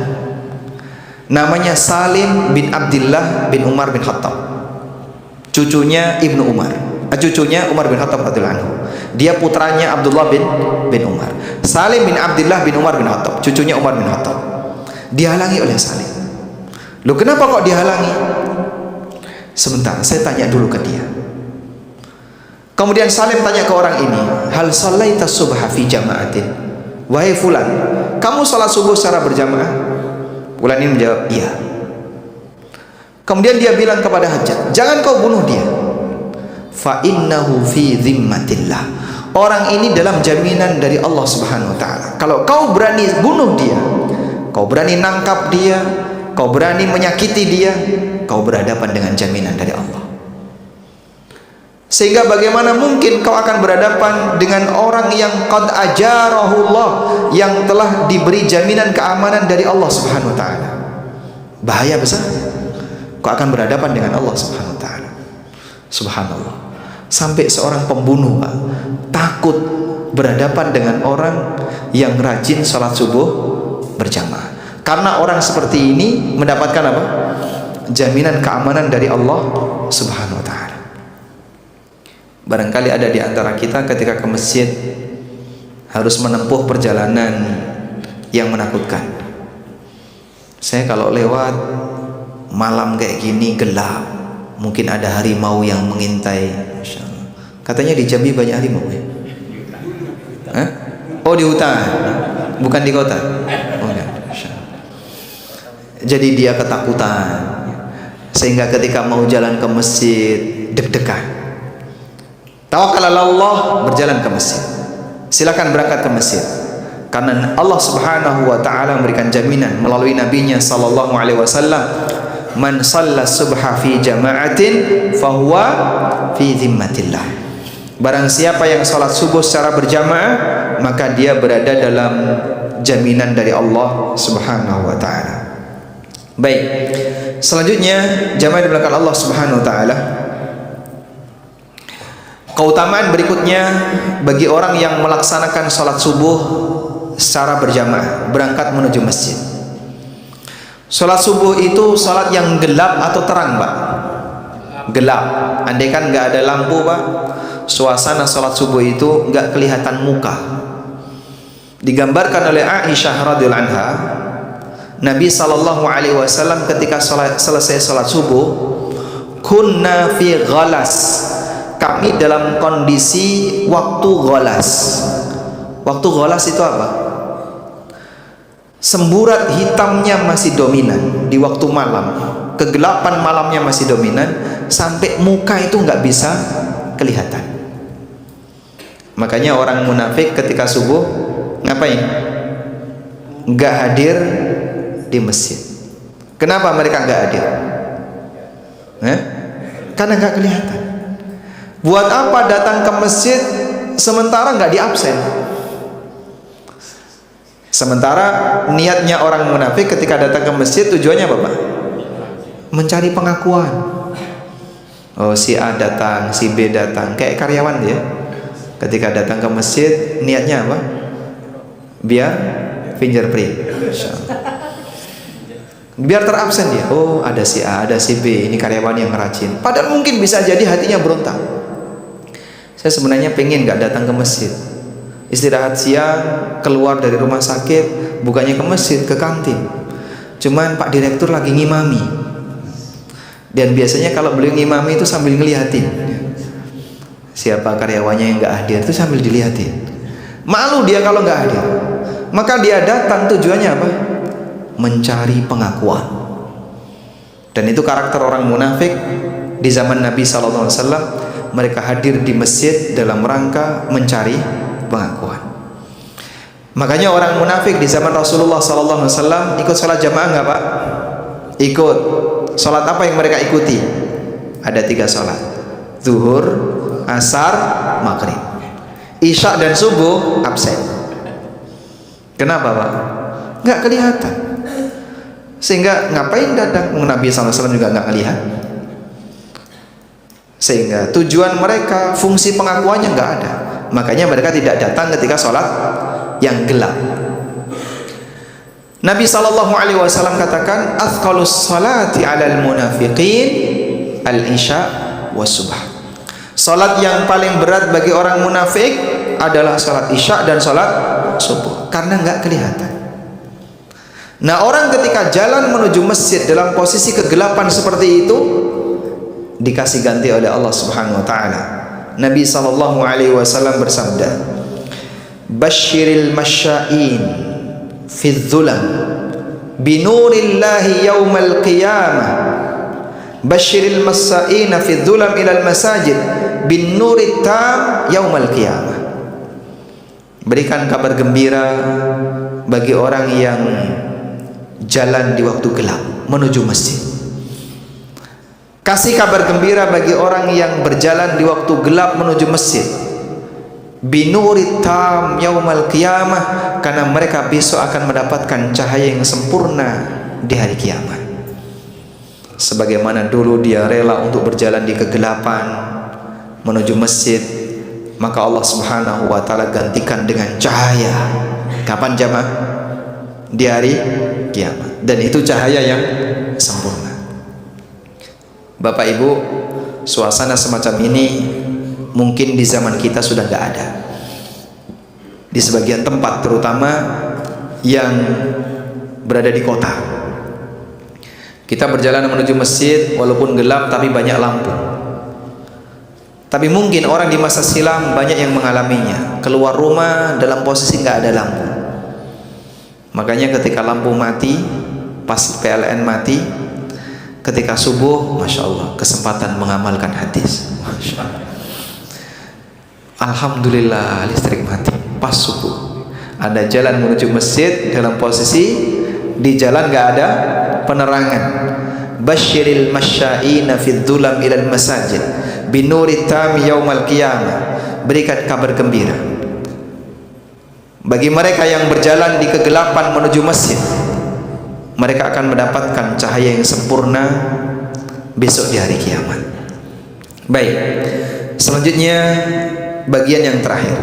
namanya Salim bin Abdullah bin Umar bin Khattab, cucunya Ibnu Umar, cucunya Umar bin Khattab radhiyallahu anhu. Dia putranya Abdullah bin Umar. Salim bin Abdullah bin Umar bin Khattab, cucunya Umar bin Khattab. Dihalangi oleh Salim. Loh, kenapa kok dihalangi? Sebentar, saya tanya dulu ke dia. Kemudian Salim tanya ke orang ini, hal shallaita subha fi jama'atin? Wahai fulan, kamu salat subuh secara berjamaah? Fulan ini menjawab, iya. Kemudian dia bilang kepada Hajjaj, jangan kau bunuh dia. Fa innahu fi dhimmatillah. Orang ini dalam jaminan dari Allah Subhanahu wa taala. Kalau kau berani bunuh dia, kau berani nangkap dia, kau berani menyakiti dia, kau berhadapan dengan jaminan dari Allah. Sehingga bagaimana mungkin kau akan berhadapan dengan orang yang qad ajarahullah, yang telah diberi jaminan keamanan dari Allah Subhanahu wa taala. Bahaya besar. Kau akan berhadapan dengan Allah Subhanahu wa taala. Subhanallah. Sampai seorang pembunuh, Pak, takut berhadapan dengan orang yang rajin salat subuh berjamaah. Karena orang seperti ini mendapatkan apa? Jaminan keamanan dari Allah Subhanahu wa taala. Barangkali ada di antara kita ketika ke masjid harus menempuh perjalanan yang menakutkan. Saya kalau lewat malam kayak gini gelap, mungkin ada harimau yang mengintai. Masya Allah. Katanya di Jambi banyak harimau ya? Hah? Oh, di hutan, bukan di kota. Oh, ya. Jadi dia ketakutan, sehingga ketika mau jalan ke masjid deg-degan. Tawakal Allah, berjalan ke masjid. Silakan berangkat ke masjid. Karena Allah Subhanahu wa taala memberikan jaminan melalui nabinya sallallahu alaihi wasallam, man shalla subha fi jama'atin fahuwa fi dhimmatillah. Barang siapa yang salat subuh secara berjamaah, maka dia berada dalam jaminan dari Allah Subhanahu wa taala. Baik. Selanjutnya, jamaah di belakang Allah Subhanahu wa taala, keutamaan berikutnya bagi orang yang melaksanakan sholat subuh secara berjamaah, berangkat menuju masjid. Sholat subuh itu sholat yang gelap atau terang, Pak? Gelap. Andaikan nggak ada lampu, Pak, suasana sholat subuh itu nggak kelihatan muka. Digambarkan oleh Aisyah radhiyallahu anha, Nabi SAW ketika selesai sholat subuh, kunna fi ghalas, kami dalam kondisi waktu ghalas. Waktu ghalas itu apa? Semburat hitamnya masih dominan di waktu malam, kegelapan malamnya masih dominan, sampai muka itu nggak bisa kelihatan. Makanya orang munafik ketika subuh ngapain? Nggak hadir di masjid. Kenapa mereka nggak hadir? Karena nggak kelihatan. Buat apa datang ke masjid sementara nggak di absen? Sementara niatnya orang munafik ketika datang ke masjid tujuannya apa, Pak? Mencari pengakuan. Oh, si A datang, si B datang, kayak karyawan dia. Ketika datang ke masjid niatnya apa? Biar fingerprint. Biar terabsen dia. Oh, ada si A, ada si B, ini karyawan yang rajin. Padahal mungkin bisa jadi hatinya berontak. Saya sebenarnya pengen nggak datang ke masjid. Istirahat siang, keluar dari rumah sakit, bukannya ke masjid, ke kantin. Cuman Pak Direktur lagi ngimami. Dan biasanya kalau beliau ngimami itu sambil ngeliatin siapa karyawannya yang nggak hadir, itu sambil dilihatin. Malu dia kalau nggak hadir. Maka dia datang tujuannya apa? Mencari pengakuan. Dan itu karakter orang munafik di zaman Nabi SAW. Mereka hadir di masjid dalam rangka mencari pengakuan. Makanya orang munafik di zaman Rasulullah SAW ikut sholat jamaah nggak, Pak? Ikut. Sholat apa yang mereka ikuti? Ada 3 sholat: zuhur, asar, maghrib. Isya dan subuh absen. Kenapa, Pak? Nggak kelihatan. Sehingga ngapain datang? Nabi SAW juga nggak ngelihat. Sehingga tujuan mereka, fungsi pengakuannya nggak ada. Makanya mereka tidak datang ketika sholat yang gelap. Nabi SAW katakan, athqalus salati alal munafiqin al-isya was subah. Salat yang paling berat bagi orang munafik adalah salat isya dan salat subuh, karena nggak kelihatan. Nah, orang ketika jalan menuju masjid dalam posisi kegelapan seperti itu dikasih ganti oleh Allah Subhanahu wa taala. Nabi SAW bersabda, Bashiril masya'in fi dhulam binurillahi yawmal qiyamah. Bashiril masya'in fi dhulam ilal masajid bin nurit tam yawmal qiyamah. Berikan kabar gembira bagi orang yang jalan di waktu gelap menuju masjid. Kasih kabar gembira bagi orang yang berjalan di waktu gelap menuju masjid. Binurit tam yaumal qiyamah, karena mereka besok akan mendapatkan cahaya yang sempurna di hari kiamat. Sebagaimana dulu dia rela untuk berjalan di kegelapan menuju masjid, maka Allah Subhanahu wa taala gantikan dengan cahaya. Kapan jamaah? Di hari kiamat. Dan itu cahaya yang sempurna. Bapak Ibu, suasana semacam ini mungkin di zaman kita sudah nggak ada. Di sebagian tempat, terutama yang berada di kota, kita berjalan menuju masjid walaupun gelap tapi banyak lampu. Tapi mungkin orang di masa silam banyak yang mengalaminya, keluar rumah dalam posisi nggak ada lampu. Makanya ketika lampu mati, pas PLN mati, ketika subuh, Masya Allah, kesempatan mengamalkan hadis. Masya Allah. Alhamdulillah listrik mati pas subuh. Anda jalan menuju masjid dalam posisi di jalan gak ada penerangan. Basyiril masya'ina fid dhulam ilal masajid binurit tami yaumal qiyamah. Berikan kabar gembira bagi mereka yang berjalan di kegelapan menuju masjid. Mereka akan mendapatkan cahaya yang sempurna besok di hari kiamat. Baik, selanjutnya bagian yang terakhir.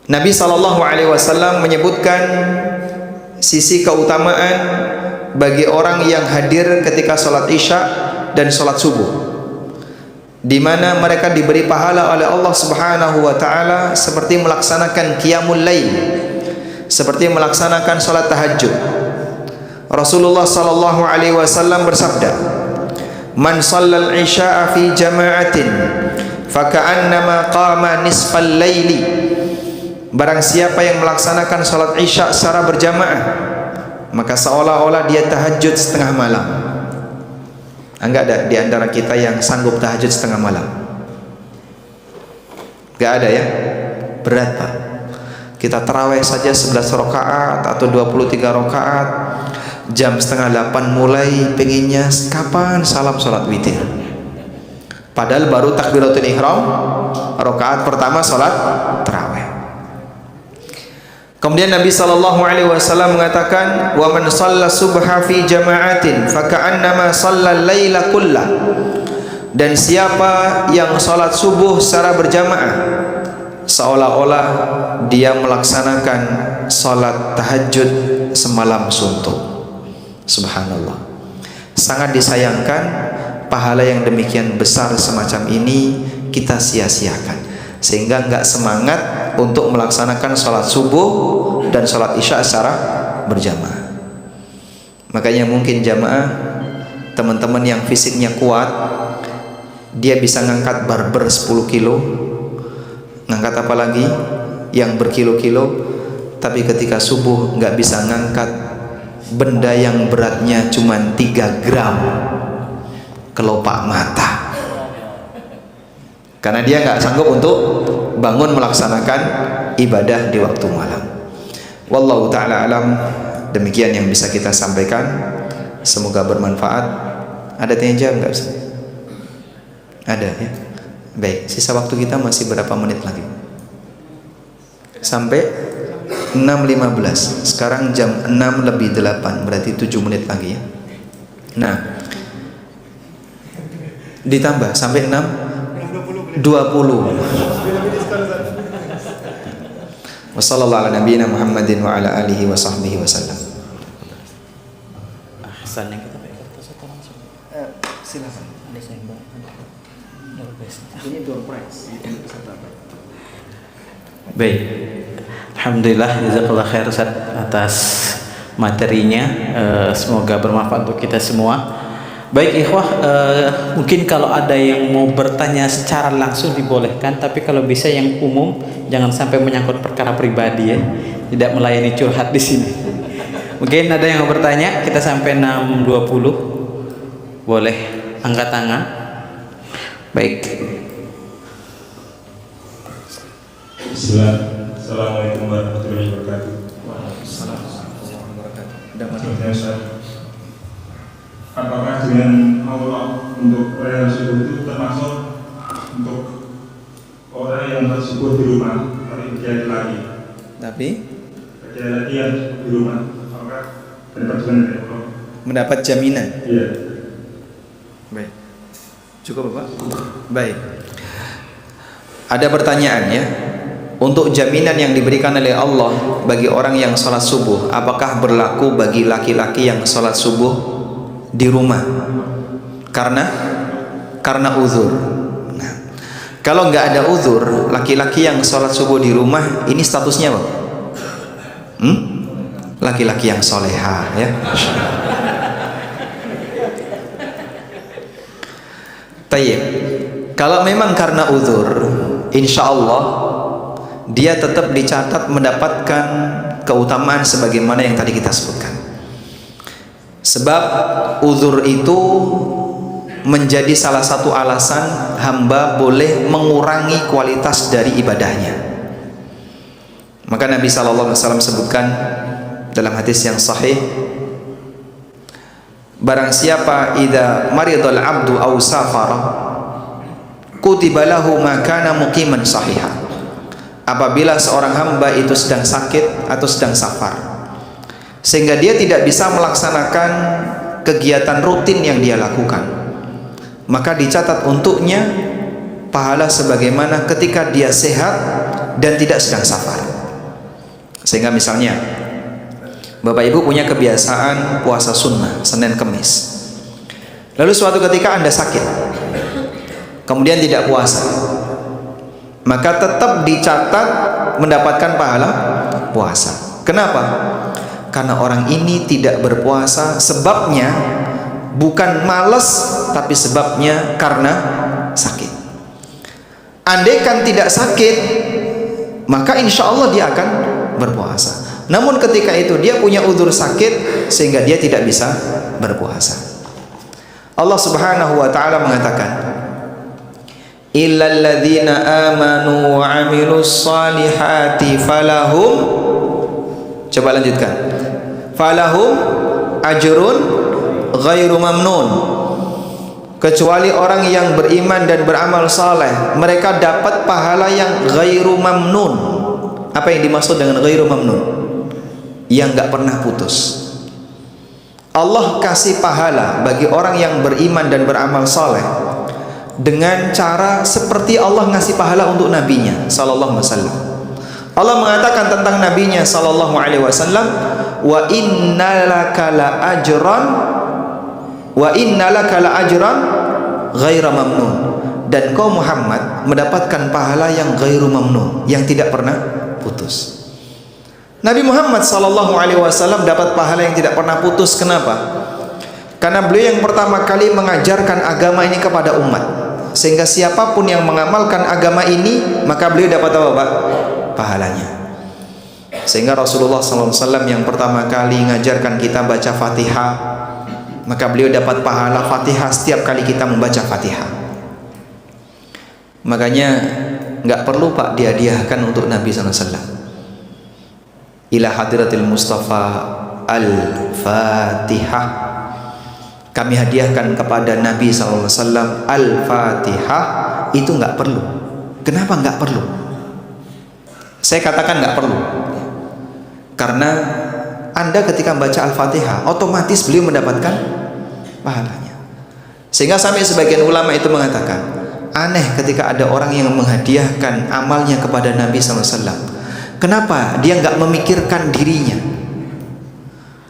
Nabi SAW menyebutkan sisi keutamaan bagi orang yang hadir ketika sholat isya dan sholat subuh, di mana mereka diberi pahala oleh Allah Subhanahu wa taala seperti melaksanakan qiyamul lail, seperti melaksanakan salat tahajud. Rasulullah sallallahu alaihi wasallam bersabda, "Man shallal isya'a fi jama'atin faka'annama qama nisfal laili." Barang siapa yang melaksanakan salat isya secara berjamaah, maka seolah-olah dia tahajud setengah malam. Enggak ada di antara kita yang sanggup tahajud setengah malam? Enggak ada ya? Berat Pak. Kita tarawih saja 11 rakaat atau 23 rakaat, jam setengah 8 mulai pengennya kapan salam salat witir. Padahal baru takbiratul ihram rakaat pertama salat tarawih. Kemudian Nabi sallallahu alaihi wasallam mengatakan, "Wa man shalla subha fi jama'atin faka'annama shallal laila kullah." Dan siapa yang salat subuh secara berjamaah, seolah-olah dia melaksanakan salat tahajud semalam suntuk. Subhanallah. Sangat disayangkan pahala yang demikian besar semacam ini kita sia-siakan, sehingga enggak semangat untuk melaksanakan sholat subuh dan sholat isya secara berjamaah. Makanya mungkin jamaah teman-teman yang fisiknya kuat, dia bisa ngangkat barber 10 kilo, ngangkat apa lagi yang berkilo-kilo, tapi ketika subuh nggak bisa ngangkat benda yang beratnya cuma 3 gram, kelopak mata, karena dia nggak sanggup untuk bangun melaksanakan ibadah di waktu malam. Wallahu ta'ala alam. Demikian yang bisa kita sampaikan, semoga bermanfaat. Ada tanya jawab nggak? Ada ya. Baik, sisa waktu kita masih berapa menit lagi? Sampai 6.15. Sekarang jam 6:08, berarti 7 menit lagi ya. Nah, ditambah sampai 6:20. Wassallallahu ala nabiyina Muhammadin wa ala alihi wa sahbihi wasallam. Ahsan yang kita pakai kertas atau langsung? Silakan. Ada saya Mbak. Ini door prize. Baik. Alhamdulillah, jazakallah khair Ustaz atas materinya. Semoga bermanfaat untuk kita semua. Baik ikhwah, mungkin kalau ada yang mau bertanya secara langsung dibolehkan, tapi kalau bisa yang umum, jangan sampai menyangkut perkara pribadi ya. Tidak melayani curhat di sini. Mungkin ada yang mau bertanya, kita sampai 6.20. Boleh angkat tangan. Baik. Assalamualaikum warahmatullahi wabarakatuh. Waalaikumsalam warahmatullahi wabarakatuh. Apakah dengan Allah untuk orang tersebut itu termasuk untuk orang yang tersebut di rumah, tapi dia lagi? Tapi dia lagi yang di rumah, apakah mendapat jaminan dari Allah? mendapat jaminan. Iya. Baik. Cukup Bapak? Baik. Ada pertanyaan ya. Untuk jaminan yang diberikan oleh Allah bagi orang yang sholat subuh, apakah berlaku bagi laki-laki yang sholat subuh di rumah karena uzur? Nah, kalau nggak ada uzur, laki-laki yang sholat subuh di rumah ini statusnya apa? Laki-laki yang soleha ya. Tayyib. Kalau memang karena uzur, insya Allah dia tetap dicatat mendapatkan keutamaan sebagaimana yang tadi kita sebutkan. Sebab uzur itu menjadi salah satu alasan hamba boleh mengurangi kualitas dari ibadahnya. Maka Nabi SAW sebutkan dalam hadis yang sahih, barang siapa idza maridal abdu aw safara kutiba lahu ma kana muqiman sahiha. Apabila seorang hamba itu sedang sakit atau sedang safar, sehingga dia tidak bisa melaksanakan kegiatan rutin yang dia lakukan, maka dicatat untuknya pahala sebagaimana ketika dia sehat dan tidak sedang safar. Sehingga misalnya Bapak Ibu punya kebiasaan puasa sunnah Senin Kemis, lalu suatu ketika Anda sakit, kemudian tidak puasa, maka tetap dicatat mendapatkan pahala puasa. Kenapa? karena orang ini tidak berpuasa sebabnya bukan malas, tapi sebabnya karena sakit. Andaikan tidak sakit, maka insya Allah dia akan berpuasa. Namun ketika itu dia punya udzur sakit sehingga dia tidak bisa berpuasa. Allah Subhanahu wa taala mengatakan, illal ladzina amanu wa 'amilus solihati falahum, coba lanjutkan, falahum ajrun ghairu mamnun, kecuali orang yang beriman dan beramal saleh, mereka dapat pahala yang ghairu mamnun. Apa yang dimaksud dengan ghairu mamnun? Yang enggak pernah putus. Allah kasih pahala bagi orang yang beriman dan beramal saleh dengan cara seperti Allah ngasih pahala untuk nabinya sallallahu alaihi wasallam. Allah mengatakan tentang nabinya sallallahu alaihi wasallam, wa innalaka la ajran ghaira mamnun, dan kau Muhammad mendapatkan pahala yang ghairu mamnun, yang tidak pernah putus. Nabi Muhammad sallallahu alaihi wasallam dapat pahala yang tidak pernah putus. Kenapa? Karena beliau yang pertama kali mengajarkan agama ini kepada umat, sehingga siapapun yang mengamalkan agama ini maka beliau dapat apa, Pak? Pahalanya. Sehingga Rasulullah sallallahu alaihi wasallam yang pertama kali mengajarkan kita baca Fatihah, maka beliau dapat pahala Fatihah setiap kali kita membaca Fatihah. Makanya nggak perlu, Pak, dihadiahkan untuk Nabi sallallahu alaihi wasallam. Ila hadiratil Mustafa Al-Fatihah, kami hadiahkan kepada Nabi SAW Al-Fatihah. Itu nggak perlu. Kenapa nggak perlu? Saya katakan nggak perlu karena Anda ketika membaca Al-Fatihah otomatis beliau mendapatkan pahalanya. Sehingga sampai sebagian ulama itu mengatakan aneh ketika ada orang yang menghadiahkan amalnya kepada Nabi SAW. Kenapa dia nggak memikirkan dirinya?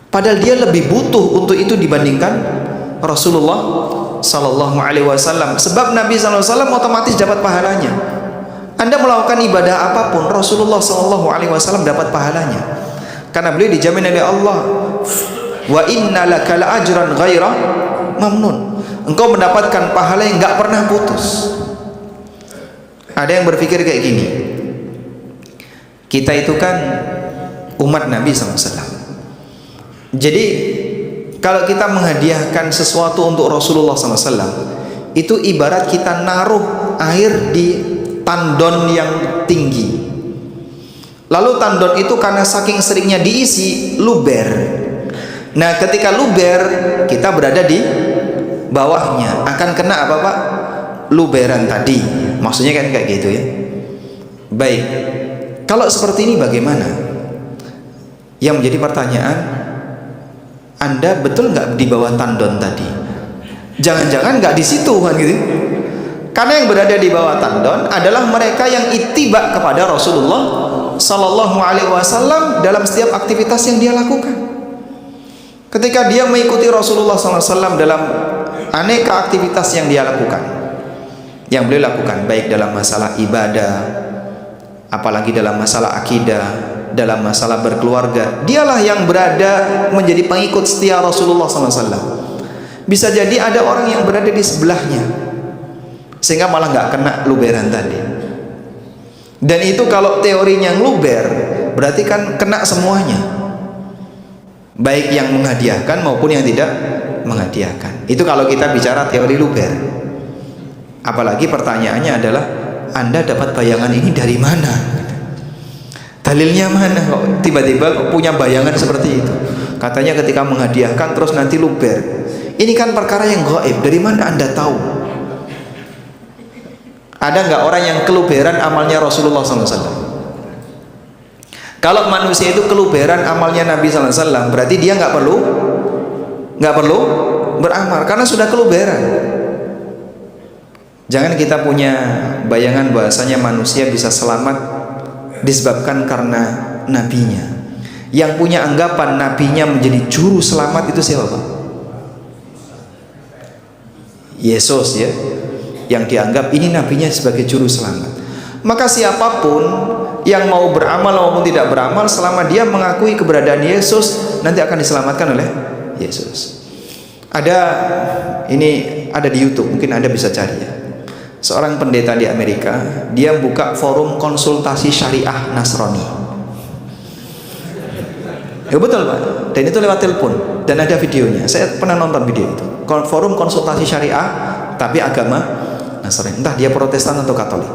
Padahal dia lebih butuh untuk itu dibandingkan Rasulullah Sallallahu Alaihi Wasallam. Sebab Nabi Sallallahu Alaihi Wasallam otomatis dapat pahalanya. Anda melakukan ibadah apapun, Rasulullah Sallallahu Alaihi Wasallam dapat pahalanya. Karena beliau dijamin oleh Allah, wa inna laka la ajran ghaira mamnun. Engkau mendapatkan pahala yang nggak pernah putus. Ada yang berpikir kayak gini, kita itu kan umat Nabi SAW. Jadi kalau kita menghadiahkan sesuatu untuk Rasulullah SAW, itu ibarat kita naruh air di tandon yang tinggi. Lalu tandon itu karena saking seringnya diisi, luber. Nah ketika luber, kita berada di bawahnya, akan kena apa, Pak? Luberan tadi. Maksudnya kan kayak gitu ya. Baik, kalau seperti ini bagaimana? Yang menjadi pertanyaan, Anda betul nggak di bawah tandon tadi? Jangan-jangan nggak di situ kan gitu? Karena yang berada di bawah tandon adalah mereka yang ittiba kepada Rasulullah Sallallahu Alaihi Wasallam dalam setiap aktivitas yang dia lakukan. Ketika dia mengikuti Rasulullah Sallallahu Alaihi Wasallam dalam aneka aktivitas yang dia lakukan, yang beliau lakukan, baik dalam masalah ibadah, apalagi dalam masalah akidah, dalam masalah berkeluarga, dialah yang berada menjadi pengikut setia Rasulullah SAW. Bisa jadi ada orang yang berada di sebelahnya sehingga malah nggak kena luberan tadi. Dan itu kalau teorinya luber, berarti kan kena semuanya, baik yang menghadiahkan maupun yang tidak menghadiahkan. Itu kalau kita bicara teori luber. Apalagi pertanyaannya adalah, Anda dapat bayangan ini dari mana? Dalilnya mana kok tiba-tiba punya bayangan seperti itu? Katanya ketika menghadiahkan terus nanti luber. Ini kan perkara yang gaib. Dari mana Anda tahu? Ada nggak orang yang keluberan amalnya Rasulullah SAW? Kalau manusia itu keluberan amalnya Nabi SAW, berarti dia nggak perlu beramal karena sudah keluberan. Jangan kita punya bayangan bahasanya manusia bisa selamat disebabkan karena nabinya. Yang punya anggapan nabinya menjadi juru selamat itu siapa, Pak? Yesus ya, yang dianggap ini nabinya sebagai juru selamat. Maka siapapun yang mau beramal maupun tidak beramal, selama dia mengakui keberadaan Yesus, nanti akan diselamatkan oleh Yesus. Ini ada di YouTube, mungkin Anda bisa cari ya. Seorang pendeta di Amerika, dia buka forum konsultasi syariah Nasrani. Ya betul Pak, dan itu lewat telepon, dan ada videonya. Saya pernah nonton video itu. Forum konsultasi syariah, tapi agama Nasrani, entah dia Protestan atau Katolik.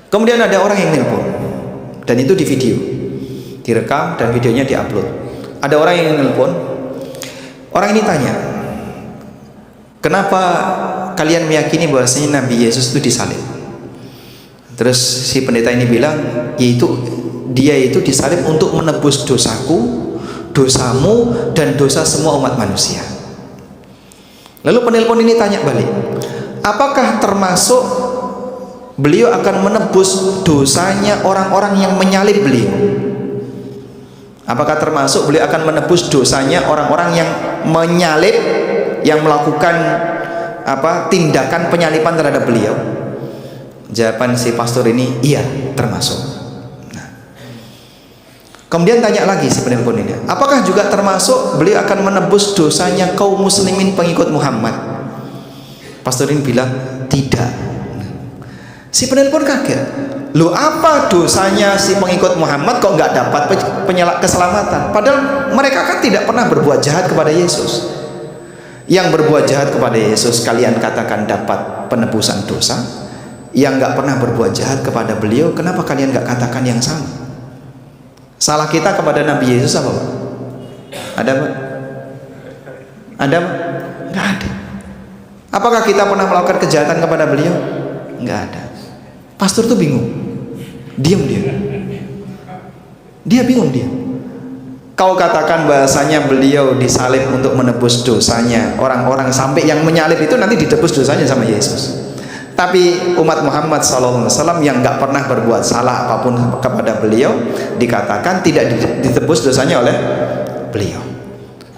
Kemudian ada orang yang nelpon, dan itu di video, direkam dan videonya diupload. Ada orang yang nelpon, orang ini tanya, kenapa kalian meyakini bahwasanya Nabi Yesus itu disalib? Terus si pendeta ini bilang, dia itu disalib untuk menebus dosaku, dosamu, dan dosa semua umat manusia. Lalu penelpon ini tanya balik, apakah termasuk beliau akan menebus dosanya orang-orang yang menyalib beliau? Apakah termasuk beliau akan menebus dosanya orang-orang yang menyalib, yang melakukan tindakan penyalipan terhadap beliau? Jawaban si pastor ini, iya, termasuk. Kemudian tanya lagi si penelpon ini, apakah juga termasuk beliau akan menebus dosanya kaum muslimin pengikut Muhammad? Pastor ini bilang tidak. Si penelpon kaget, loh apa dosanya si pengikut Muhammad kok nggak dapat keselamatan? Padahal mereka kan tidak pernah berbuat jahat kepada Yesus. Yang berbuat jahat kepada Yesus kalian katakan dapat penebusan dosa, yang nggak pernah berbuat jahat kepada beliau, kenapa kalian nggak katakan yang sama? Salah kita kepada Nabi Yesus apa Pak? Ada Pak? Ada Pak? Nggak ada. Apakah kita pernah melakukan kejahatan kepada beliau? Nggak ada. Pastor tuh bingung, diam dia bingung dia. Kau katakan bahasanya beliau disalib untuk menebus dosanya orang-orang, sampai yang menyalib itu nanti ditebus dosanya sama Yesus. Tapi umat Muhammad SAW yang nggak pernah berbuat salah apapun kepada beliau, dikatakan tidak ditebus dosanya oleh beliau.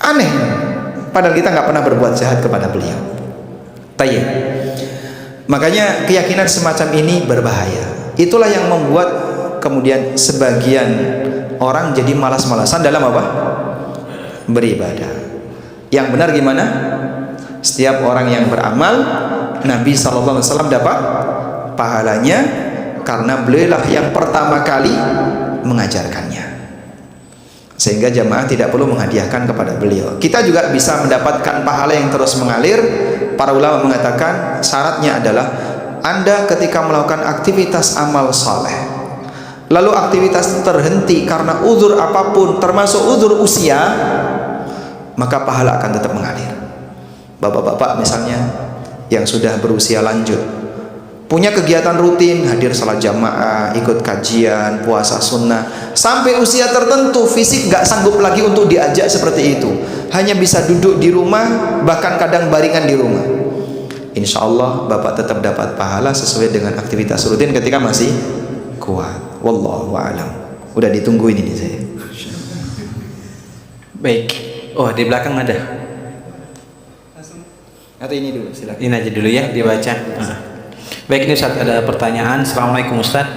Aneh, padahal kita nggak pernah berbuat jahat kepada beliau. Tayyib. Makanya keyakinan semacam ini berbahaya. Itulah yang membuat kemudian sebagian orang jadi malas-malasan dalam apa? Beribadah. Yang benar gimana? Setiap orang yang beramal, Nabi SAW dapat pahalanya karena beliaulah yang pertama kali mengajarkannya. Sehingga jamaah tidak perlu menghadiahkan kepada beliau. Kita juga bisa mendapatkan pahala yang terus mengalir. Para ulama mengatakan syaratnya adalah Anda ketika melakukan aktivitas amal saleh, lalu aktivitas terhenti karena uzur apapun, termasuk uzur usia, maka pahala akan tetap mengalir. Bapak-bapak misalnya yang sudah berusia lanjut, punya kegiatan rutin, hadir salat jamaah, ikut kajian, puasa sunnah, sampai usia tertentu fisik gak sanggup lagi untuk diajak seperti itu, hanya bisa duduk di rumah, bahkan kadang baringan di rumah. Insya Allah bapak tetap dapat pahala sesuai dengan aktivitas rutin ketika masih kuat. Wallahu a'lam. Udah ditungguin ini saya. Baik. Oh, di belakang ada. Atau ini dulu, silakan. Ini aja dulu ya dibaca. Baik, ini Ustaz, ada pertanyaan. Assalamualaikum Ustaz.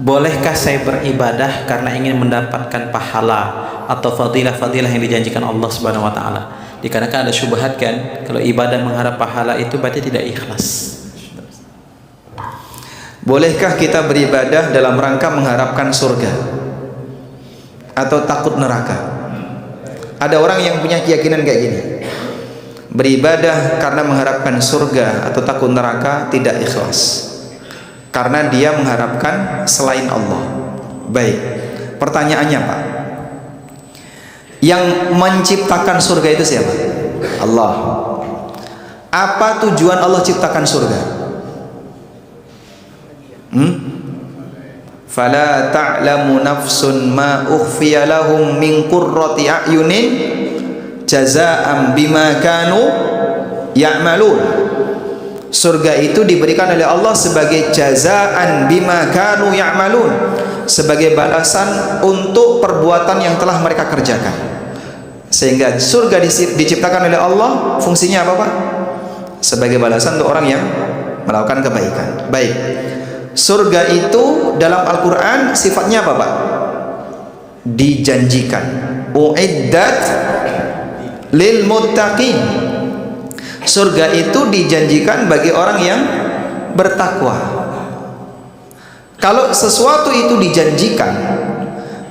Bolehkah saya beribadah karena ingin mendapatkan pahala atau fadilah-fadilah yang dijanjikan Allah Subhanahu wa taala? Dikarenakan ada syubhat kan, kalau ibadah mengharap pahala itu berarti tidak ikhlas. Bolehkah kita beribadah dalam rangka mengharapkan surga atau takut neraka? Ada orang yang punya keyakinan kayak gini, beribadah karena mengharapkan surga atau takut neraka tidak ikhlas, karena dia mengharapkan selain Allah. Baik, pertanyaannya Pak, yang menciptakan surga itu siapa? Allah. Apa tujuan Allah ciptakan surga? Fala ta'lamu nafsun ma ukhfiya lahum min qurrati a'yunin jazaa'an bima kanu ya'malun. Surga itu diberikan oleh Allah sebagai jazaa'an bima kanu ya'malun, sebagai balasan untuk perbuatan yang telah mereka kerjakan. Sehingga surga diciptakan oleh Allah, fungsinya apa Pak? Sebagai balasan untuk orang yang melakukan kebaikan. Baik, surga itu dalam Al-Quran sifatnya apa Pak? Dijanjikan. Uiddat lil muttaqin. Surga itu dijanjikan bagi orang yang bertakwa. Kalau sesuatu itu dijanjikan,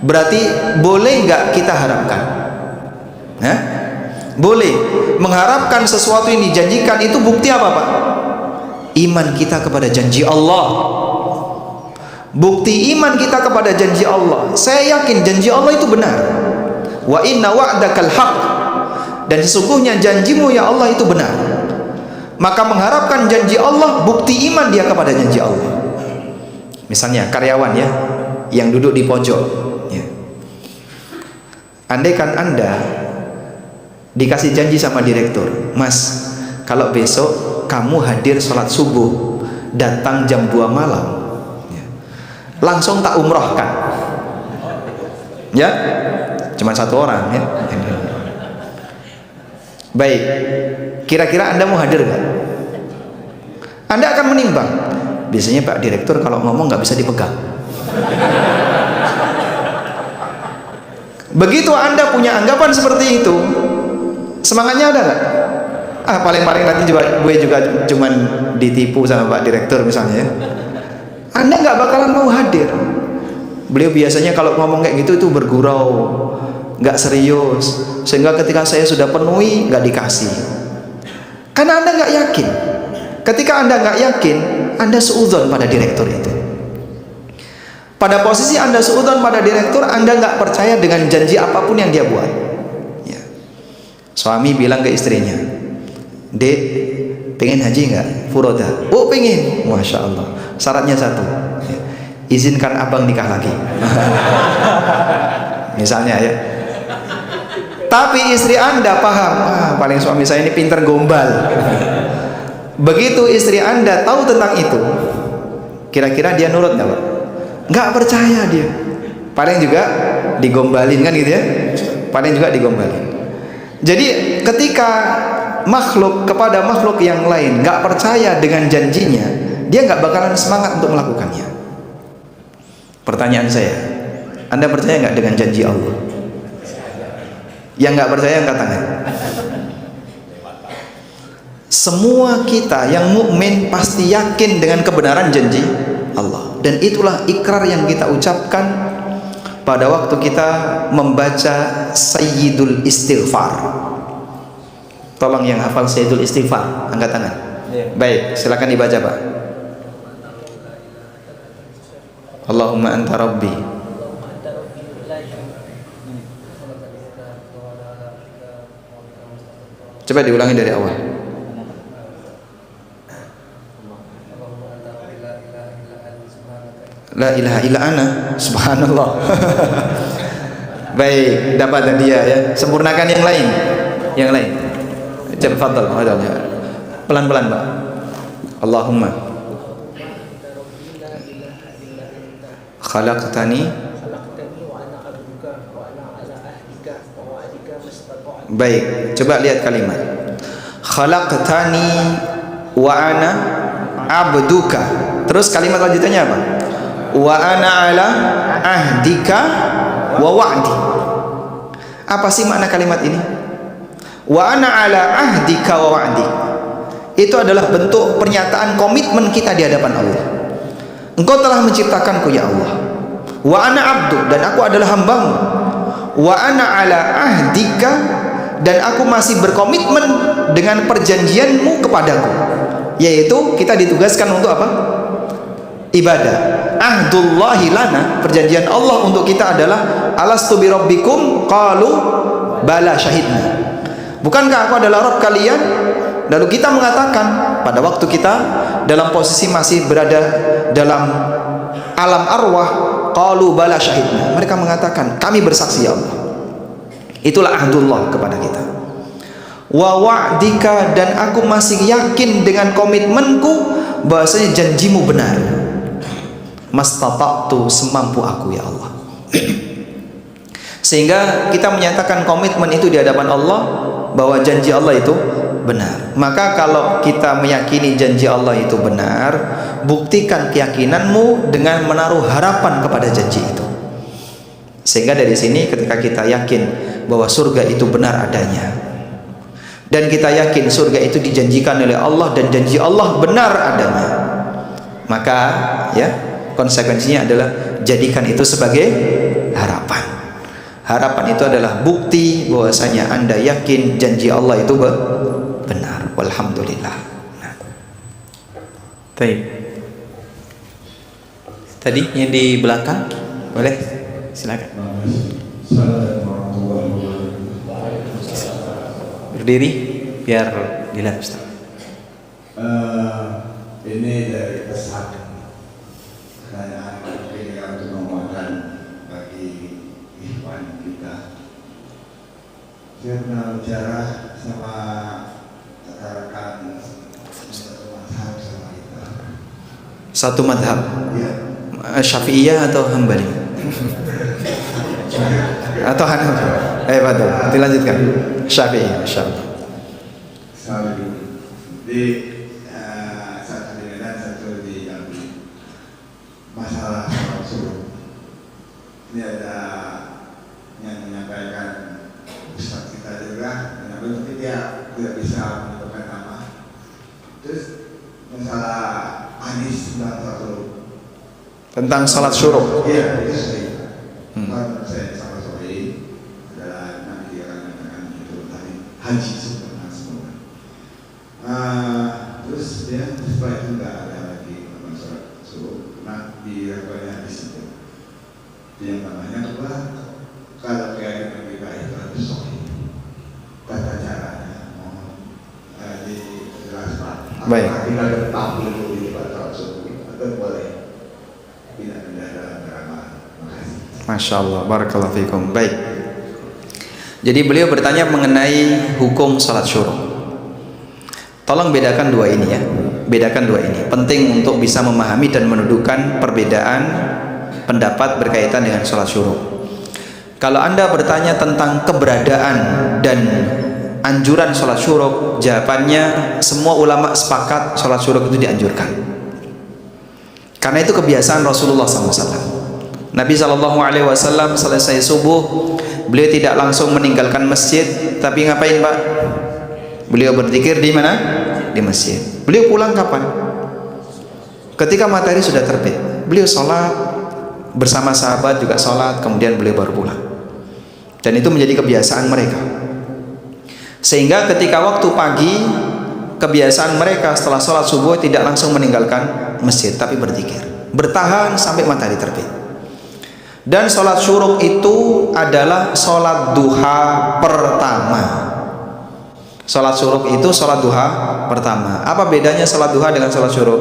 berarti boleh nggak kita harapkan? Boleh. Mengharapkan sesuatu yang dijanjikan itu bukti apa Pak? Iman kita kepada janji Allah. Bukti iman kita kepada janji Allah. Saya yakin janji Allah itu benar. Wa inna wa'dakal haq. Dan sesungguhnya janjimu ya Allah itu benar. Maka mengharapkan janji Allah bukti iman dia kepada janji Allah. Misalnya karyawan ya, yang duduk di pojok ya. Andaikan Anda dikasih janji sama direktur, Mas, kalau besok kamu hadir sholat subuh, datang jam 2 malam ya, langsung tak umrohkan ya, cuma satu orang ya. Baik, kira-kira Anda mau hadir nggak? Anda akan menimbang. Biasanya Pak Direktur kalau ngomong nggak bisa dipegang. Begitu Anda punya anggapan seperti itu, semangatnya ada nggak? Paling-paling nanti juga gue juga cuman ditipu sama Pak Direktur misalnya ya. Anda nggak bakalan mau hadir. Beliau biasanya kalau ngomong kayak gitu itu bergurau, nggak serius, sehingga ketika saya sudah penuhi nggak dikasih. Karena Anda nggak yakin. Ketika Anda nggak yakin, Anda suudzon pada direktur itu. Pada posisi Anda suudzon pada direktur, Anda nggak percaya dengan janji apapun yang dia buat ya. Suami bilang ke istrinya, Dek, pengen haji nggak? Furoda. Oh pengen. Masya Allah. Syaratnya satu ya, izinkan abang nikah lagi. Misalnya ya. Tapi istri Anda paham, paling suami saya ini pinter gombal. Begitu istri Anda tahu tentang itu, kira-kira dia nurut nggak Pak? Nggak percaya dia. Paling juga digombalin kan gitu ya. Paling juga digombalin. Jadi ketika makhluk kepada makhluk yang lain nggak percaya dengan janjinya, dia nggak bakalan semangat untuk melakukannya. Pertanyaan saya, Anda percaya nggak dengan janji Allah? Yang nggak percaya angkat tangan. Semua kita yang mukmin pasti yakin dengan kebenaran janji Allah, dan itulah ikrar yang kita ucapkan pada waktu kita membaca Sayyidul Istighfar. Tolong yang hafal Sayyidul Istighfar angkat tangan. Baik, silakan dibaca Pak. Allahumma anta rabbi. Coba diulangi dari awal. La ilaha illa ana, subhanallah. Baik, dapat dia ya. Sempurnakan yang lain. Yang lain. Cepat fadal. Pelan-pelan Pak. Allahumma khalaqtani. Baik, coba lihat kalimat. Khalaqtani wa ana abduka. Terus kalimat lanjutannya apa? Wa ana ala ahdika wa wa'di. Apa sih makna kalimat ini? Wa ana ala ahdika wa wa'di. Itu adalah bentuk pernyataan komitmen kita di hadapan Allah. Engkau telah menciptakanku ya Allah. Wa ana abdu, dan aku adalah hambamu. Wa ana ala ahdika, dan aku masih berkomitmen dengan perjanjianmu kepadaku, yaitu kita ditugaskan untuk apa? Ibadah. Ahdullahi lana, perjanjian Allah untuk kita adalah alastu bi rabbikum qalu bala syahidna. Bukankah aku adalah Rabb kalian? Lalu kita mengatakan pada waktu kita dalam posisi masih berada dalam alam arwah, qalu bala syahidna. Mereka mengatakan kami bersaksi ya Allah. Itulah ahdullah kepada kita. Wa wa'dika, dan aku masih yakin dengan komitmenku bahwasanya janjimu benar. Mastata'tu, semampu aku ya Allah. Sehingga kita menyatakan komitmen itu di hadapan Allah bahwa janji Allah itu benar. Maka kalau kita meyakini janji Allah itu benar, buktikan keyakinanmu dengan menaruh harapan kepada janji itu. Sehingga dari sini ketika kita yakin bahwa surga itu benar adanya, dan kita yakin surga itu dijanjikan oleh Allah dan janji Allah benar adanya, maka ya konsekuensinya adalah jadikan itu sebagai harapan. Harapan itu adalah bukti bahwasanya Anda yakin janji Allah itu benar. Walhamdulillah. Nah. Baik. Tadi yang di belakang, boleh? Silakan. Berdiri biar dilihat Ustaz. Ini dari pesan pertanyaan ini untuk menguatkan bagi ikhwan kita. Saya pernah bicara sama rekan satu mazhab sama kita. Satu madhab, Ya. Syafi'iyah atau Hambali? Atau Hanafi? Betul. Dilanjutkan. Syafi'iyah, Syafi'iyah. Di satu di Medan, satu di Jambi. Masalah sholat subuh. Ini ada yang menyampaikan Ustaz kita juga, tapi dia tidak bisa menyebutkan nama. Terus masalah Anies dan Rasul Tentang salat syuruk. Iya, itu sering. Kalau saya sama Sohi adalah Nabi yang mengatakan itu tadi haji sebenarnya semua. Terus dia setelah itu tidak ada lagi tentang sholat subuh. Nah di rekonya di situ. Yang namanya adalah kalau keyakinan kita itu harus Sohi. Tata caranya mohon dijelaskan. Baik. Apakah kita tetap dulu di sholat subuh atau boleh? Tidak dalam ramalan. Makasih. Masya Allah, barakallahu fikum. Baik. Jadi beliau bertanya mengenai hukum salat syuruk. Tolong bedakan dua ini ya. Bedakan dua ini. Penting untuk bisa memahami dan mendudukan perbedaan pendapat berkaitan dengan salat syuruk. Kalau Anda bertanya tentang keberadaan dan anjuran salat syuruk, jawabannya semua ulama sepakat salat syuruk itu dianjurkan. Karena itu kebiasaan Rasulullah SAW. Nabi SAW selesai subuh, beliau tidak langsung meninggalkan masjid, tapi ngapain Pak? Beliau berzikir di mana? Di masjid. Beliau pulang kapan? Ketika matahari sudah terbit. Beliau sholat bersama sahabat juga sholat, kemudian beliau baru pulang. Dan itu menjadi kebiasaan mereka. Sehingga ketika waktu pagi, kebiasaan mereka setelah sholat subuh tidak langsung meninggalkan masjid, tapi berzikir, bertahan sampai matahari terbit. Dan sholat syuruk itu adalah sholat duha pertama. Sholat syuruk itu sholat duha pertama. Apa bedanya sholat duha dengan sholat syuruk?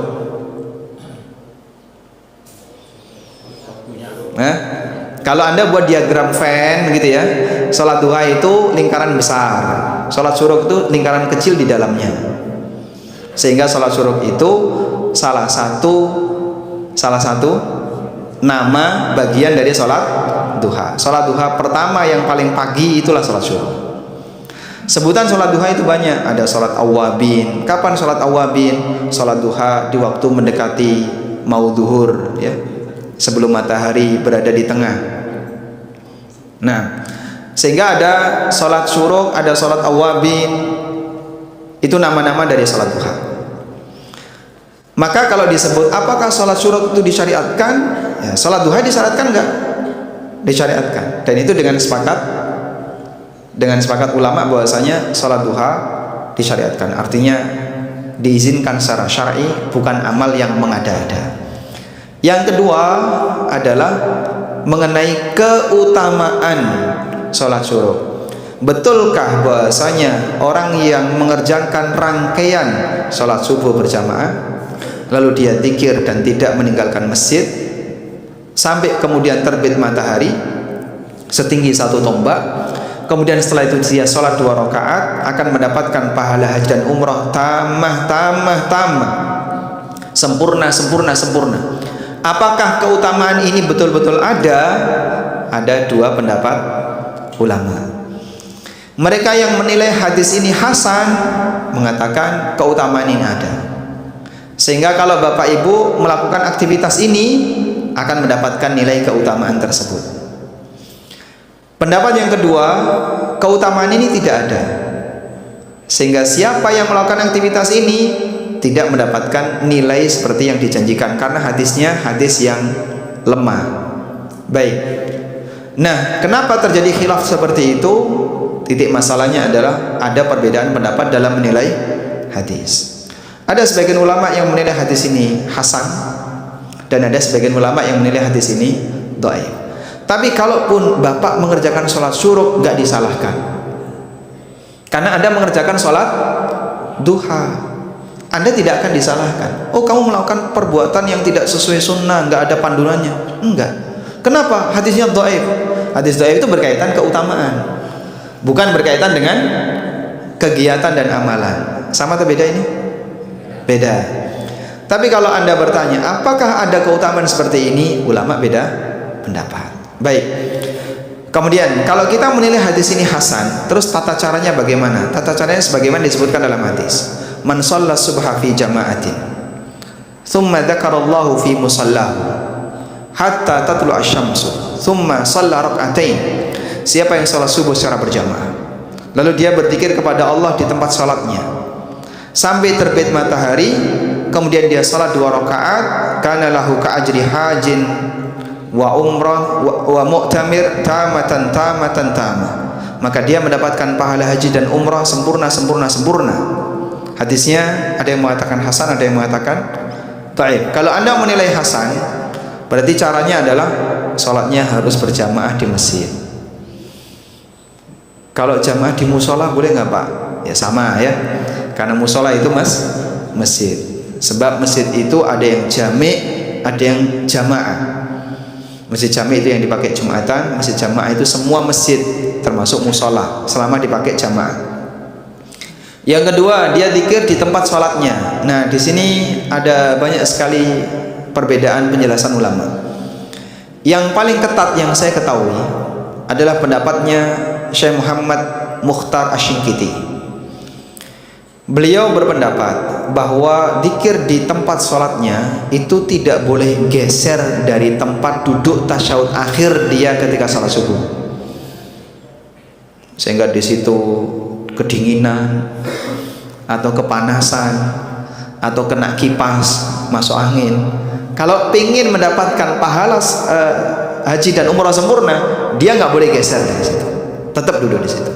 Kalau Anda buat diagram Venn gitu ya, sholat duha itu lingkaran besar, sholat syuruk itu lingkaran kecil di dalamnya. Sehingga sholat syuruk itu salah satu nama bagian dari sholat duha. Sholat duha pertama yang paling pagi itulah sholat syuruk. Sebutan sholat duha itu banyak. Ada sholat awabin. Kapan sholat awabin? Sholat duha di waktu mendekati mau duhur ya, sebelum matahari berada di tengah. Nah, sehingga ada sholat syuruk, ada sholat awabin. Itu nama-nama dari sholat duha. Maka kalau disebut apakah sholat syuruk itu disyariatkan, ya, sholat duha disyariatkan enggak? Disyariatkan. Dan itu dengan sepakat ulama bahwasanya sholat duha disyariatkan. Artinya diizinkan secara syar'i, bukan amal yang mengada-ada. Yang kedua adalah mengenai keutamaan sholat syuruk. Betulkah bahwasanya orang yang mengerjakan rangkaian sholat subuh berjamaah, lalu dia zikir dan tidak meninggalkan masjid sampai kemudian terbit matahari setinggi 1 tombak, kemudian setelah itu dia sholat 2 rakaat, akan mendapatkan pahala haji dan umrah tamah, sempurna. Apakah keutamaan ini betul-betul ada? Ada 2 pendapat ulama. Mereka yang menilai hadis ini hasan mengatakan keutamaan ini ada. Sehingga kalau Bapak Ibu melakukan aktivitas ini akan mendapatkan nilai keutamaan tersebut. Pendapat yang kedua, keutamaan ini tidak ada. Sehingga siapa yang melakukan aktivitas ini tidak mendapatkan nilai seperti yang dijanjikan karena hadisnya hadis yang lemah. Baik. Nah, kenapa terjadi khilaf seperti itu? Titik masalahnya adalah ada perbedaan pendapat dalam menilai hadis. Ada sebagian ulama yang menilai hadis ini hasan dan ada sebagian ulama yang menilai hadis ini dhaif. Tapi kalaupun Bapak mengerjakan sholat syuruk nggak disalahkan, karena Anda mengerjakan sholat duha, Anda tidak akan disalahkan. Oh, kamu melakukan perbuatan yang tidak sesuai sunnah, nggak ada panduannya. Enggak. Kenapa? Hadisnya dhaif. Hadis dhaif itu berkaitan keutamaan, bukan berkaitan dengan kegiatan dan amalan. Sama atau beda ini? Beda. Tapi kalau Anda bertanya, apakah ada keutamaan seperti ini? Ulama beda pendapat. Baik. Kemudian, kalau kita menilai hadis ini hasan, terus tata caranya bagaimana? Tata caranya sebagaimana disebutkan dalam hadis. Man shalla subha fi jama'atin, thumma dzakarallahu fi musallahu, hatta tatlu asy-syamsu, thumma shalla rak'atain. Siapa yang salat subuh secara berjamaah, lalu dia berzikir kepada Allah di tempat salatnya sampai terbit matahari, kemudian dia salat 2 rakaat, kana lahu ka ajri hajin wa umrah wa mu'tamir tamatan tama, maka dia mendapatkan pahala haji dan umrah sempurna. Hadisnya ada yang mengatakan hasan, ada yang mengatakan dhaif. Kalau Anda menilai hasan, berarti caranya adalah salatnya harus berjamaah di masjid. Kalau jamaah di musola boleh nggak Pak? Ya sama ya, karena musola itu masjid. Sebab masjid itu ada yang jami', ada yang jamaah. Masjid jami' itu yang dipakai Jumatan, masjid jamaah itu semua masjid termasuk musola selama dipakai jamaah. Yang kedua, dia zikir di tempat sholatnya. Nah, di sini ada banyak sekali perbedaan penjelasan ulama. Yang paling ketat yang saya ketahui adalah pendapatnya Syekh Muhammad Mukhtar Asy-Syinkiti. Beliau berpendapat bahwa zikir di tempat sholatnya itu tidak boleh geser dari tempat duduk tasyahud akhir dia ketika salat subuh, sehingga di situ kedinginan atau kepanasan atau kena kipas masuk angin. Kalau ingin mendapatkan pahala haji dan umrah sempurna, dia nggak boleh geser dari situ, tetap duduk di situ.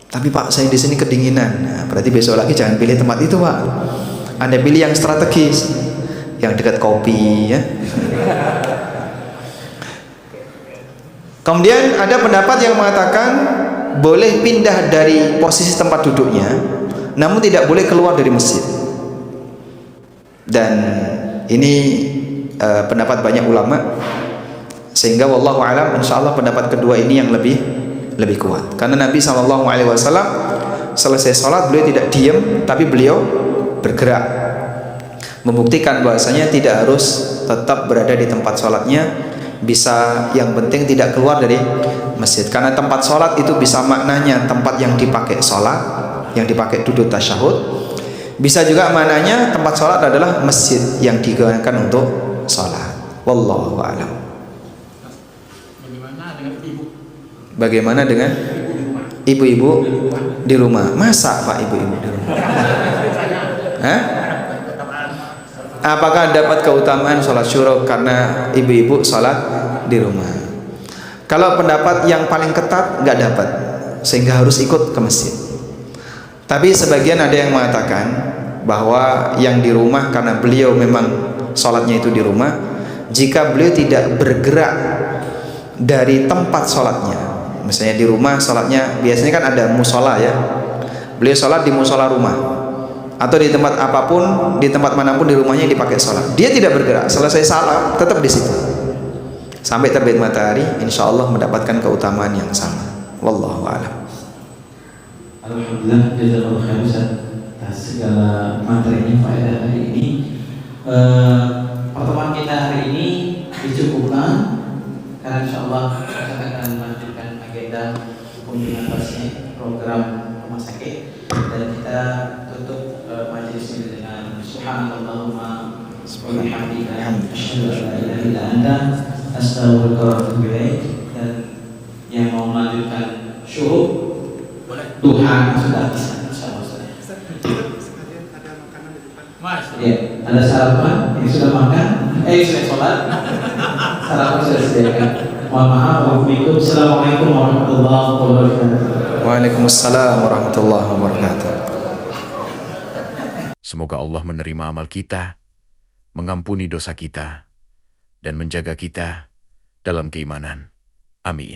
Tapi Pak, saya di sini kedinginan. Nah, berarti besok lagi jangan pilih tempat itu Pak. Anda pilih yang strategis, yang dekat kopi ya. Kemudian ada pendapat yang mengatakan boleh pindah dari posisi tempat duduknya, namun tidak boleh keluar dari masjid. Dan ini pendapat banyak ulama, sehingga wallahu alam insyaallah pendapat kedua ini yang lebih kuat. Karena Nabi SAW selesai sholat beliau tidak diam, tapi beliau bergerak, membuktikan bahwasanya tidak harus tetap berada di tempat sholatnya, bisa yang penting tidak keluar dari masjid. Karena tempat sholat itu bisa maknanya tempat yang dipakai sholat, yang dipakai duduk tasyahud. Bisa juga maknanya tempat sholat adalah masjid yang digunakan untuk sholat. Wallahu a'lam. Bagaimana dengan ibu-ibu di rumah? Masa Pak ibu-ibu di rumah? Hah? Apakah dapat keutamaan sholat syuruk karena ibu-ibu sholat di rumah? Kalau pendapat yang paling ketat nggak dapat, sehingga harus ikut ke masjid. Tapi sebagian ada yang mengatakan bahwa yang di rumah karena beliau memang sholatnya itu di rumah, jika beliau tidak bergerak dari tempat sholatnya, misalnya di rumah sholatnya biasanya kan ada musola ya, beliau sholat di musola rumah atau di tempat apapun, di tempat manapun di rumahnya dipakai sholat, dia tidak bergerak, selesai salat tetap di situ sampai terbit matahari, insya Allah mendapatkan keutamaan yang sama. Wallahu a'lam. Alhamdulillah, jazakallahu khairan Ustaz atas segala materinya faedah hari ini. Pertemuan kita hari ini dicukupkan karena insya Allah kita akan melanjutkan agenda pembinaan subhanakallahumma wa bihamdika asyhadu an la ilaha illa anta astaghfiruka wa atubu ilaik. Dan yang mau melanjutkan syuhud duha sudah bisa, insyaallah. Ya, ada sarapan yang sudah makan, sudah sholat, sarapan sudah disediakan. Mohon maaf, wabillahi. Assalamualaikum warahmatullahi wabarakatuh. Waalaikumsalam warahmatullahi wabarakatuh. Semoga Allah menerima amal kita, mengampuni dosa kita, dan menjaga kita dalam keimanan. Amin.